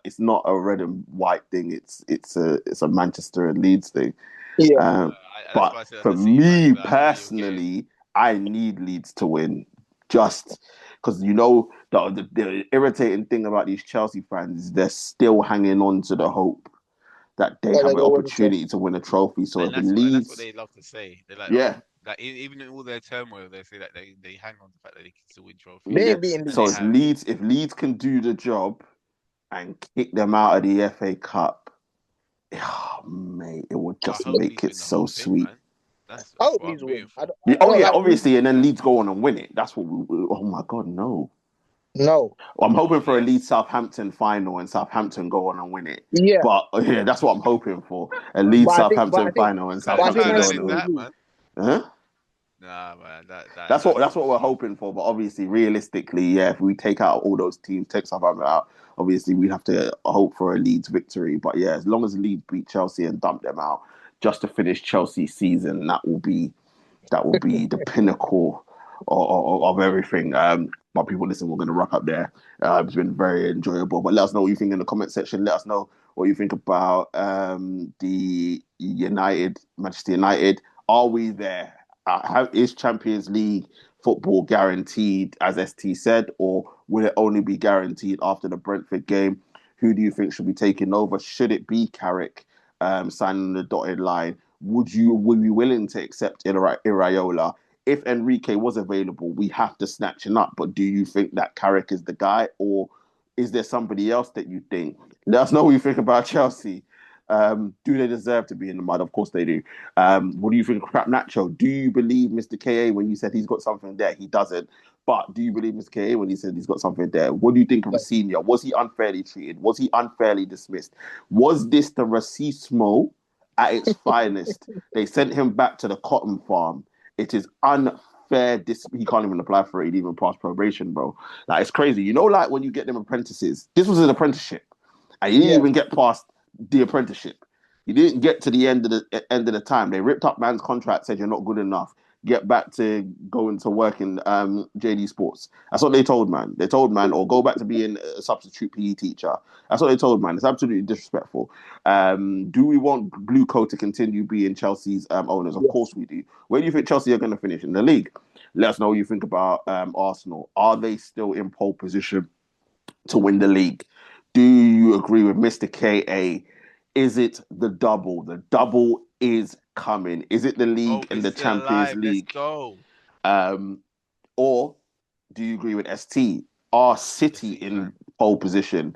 it's not a red and white thing. It's a Manchester and Leeds thing. Yeah. Um, that's but why I said as for a City fan, me because I know you're getting. personally, I need Leeds to win just because the irritating thing about these Chelsea fans is they're still hanging on to the hope that they Oh, have they're an going to win the opportunity trophy. to win a trophy. So And if it that's what leads, they love to say. They're like, yeah, oh, like even in all their turmoil, they say that they hang on to the fact that they can still win trophies, They yeah. ain't beating and they So Leeds. have. if Leeds can do the job and kick them out of the FA Cup, oh, mate, it would I just hope make Leeds it win the whole so thing, sweet. man. I That's hope what Leeds I'm will win. rooting for. Yeah, I oh don't yeah, like Leeds. obviously, and then Leeds go on and win it. That's what we. Oh my god, no! No. I'm Oh hoping for a Leeds yes. Southampton final and Southampton go on and win it. Yeah. But yeah, that's what I'm hoping for. A Leeds But Southampton I think, final and I but I think can't Southampton Man let go on and in City win. will that, lose. man. Huh? Nah, man. That's That's what we're hoping for. But obviously, realistically, yeah, if we take out all those teams, take Southampton out, obviously we have to hope for a Leeds victory. But yeah, as long as Leeds beat Chelsea and dump them out, just to finish Chelsea's season, that will be the pinnacle of everything. But people, listen, we're going to wrap up there. It's been very enjoyable. But let us know what you think in the comment section. Let us know what you think about the Manchester United. Are we there? Is Champions League football guaranteed, as ST said, or will it only be guaranteed after the Brentford game? Who do you think should be taking over? Should it be Carrick signing the dotted line? Would you be willing to accept Iraola? If Enrique was available, we have to snatch him up. But do you think that Carrick is the guy, or is there somebody else that you think? Let us know what you think about Chelsea. Do they deserve to be in the mud? Of course they do. What do you think of Crap Nacho? Do you believe Mr. KA when you said he's got something there? He doesn't. But do you believe Mr. KA when he said he's got something there? What do you think of No. Rosenior? Was he unfairly treated? Was he unfairly dismissed? Was this the racismo at its finest? They sent him back to the cotton farm. It is unfair. He can't even apply for it. He'd even pass probation, bro. Like, it's crazy. You know, like when you get them apprentices. This was an apprenticeship, and you didn't Yeah. even get past the apprenticeship. You didn't get to the end of the time. They ripped up man's contract, said you're not good enough. Get back to going to work in JD Sports. That's what they told man. They told man, or go back to being a substitute PE teacher. That's what they told man. It's absolutely disrespectful. Do we want Bluecoat to continue being Chelsea's owners? Of course Yes. we do. Where do you think Chelsea are going to finish in the league? Let us know what you think about Arsenal. Are they still in pole position to win the league? Do you agree with Mr. KA? Is it the double? The double is coming. Is it the league Hope and is the still Champions alive. Let's League? go. Um, or do you agree with ST? Are The City City man. in pole position?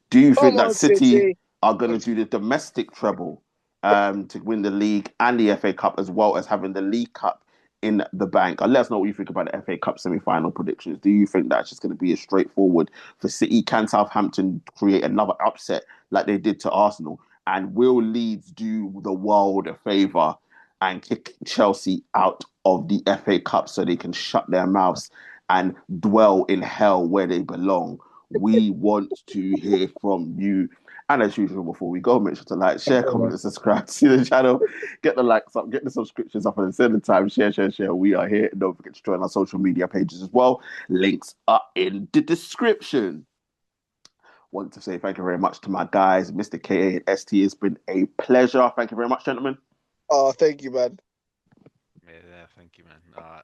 Do you Come think that on, City City. are going to do the domestic treble to win the league and the FA Cup, as well as having the League Cup in the bank. And let us know what you think about the FA Cup semi-final predictions. Do you think that's just going to be as straightforward for City? Can Southampton create another upset like they did to Arsenal? And will Leeds do the world a favour and kick Chelsea out of the FA Cup so they can shut their mouths and dwell in hell where they belong? We want to hear from you. And as usual, before we go, make sure to like, share, comment, and subscribe to the channel. Get the likes up, get the subscriptions up, and at the same time, share. We are here. And don't forget to join our social media pages as well. Links are in the description. Want to say thank you very much to my guys, Mr. KA and ST. It's been a pleasure. Thank you very much, gentlemen. Oh, thank you, man. Yeah, thank you, man.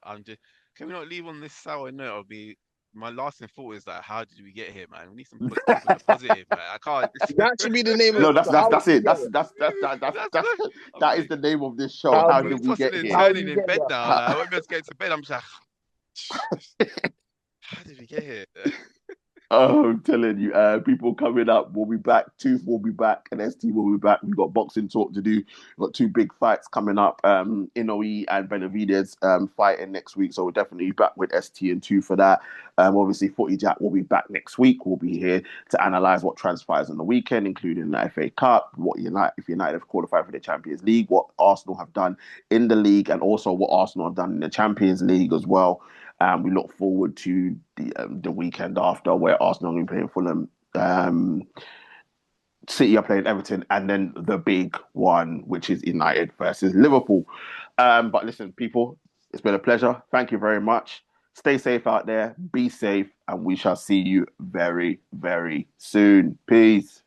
I'm just. Can we not leave on this sour note? Of me. My lasting thought is like, how did we get here, man? We need some keep it positive, man. I can't. That should be the name of No, the show. that's it. That I'm is the name of this show. How How did did we tossing get and here? turning you in get bed there? now. Like, when we get to bed, I'm just like, how did we get here? Oh, I'm telling you, people coming up. We'll be back. Tooth will be back, and ST will be back. We've got boxing talk to do. We've got two big fights coming up. Inoue and Benavidez fighting next week, so we'll definitely be back with ST and Tooth for that. Obviously, Footie Chat will be back next week. We'll be here to analyze what transpires on the weekend, including the FA Cup, if United have qualified for the Champions League, what Arsenal have done in the league, and also what Arsenal have done in the Champions League as well. We look forward to the weekend after, where Arsenal will be playing Fulham, City are playing Everton, and then the big one, which is United versus Liverpool. But listen, people, it's been a pleasure. Thank you very much. Stay safe out there. Be safe, and we shall see you very, very soon. Peace.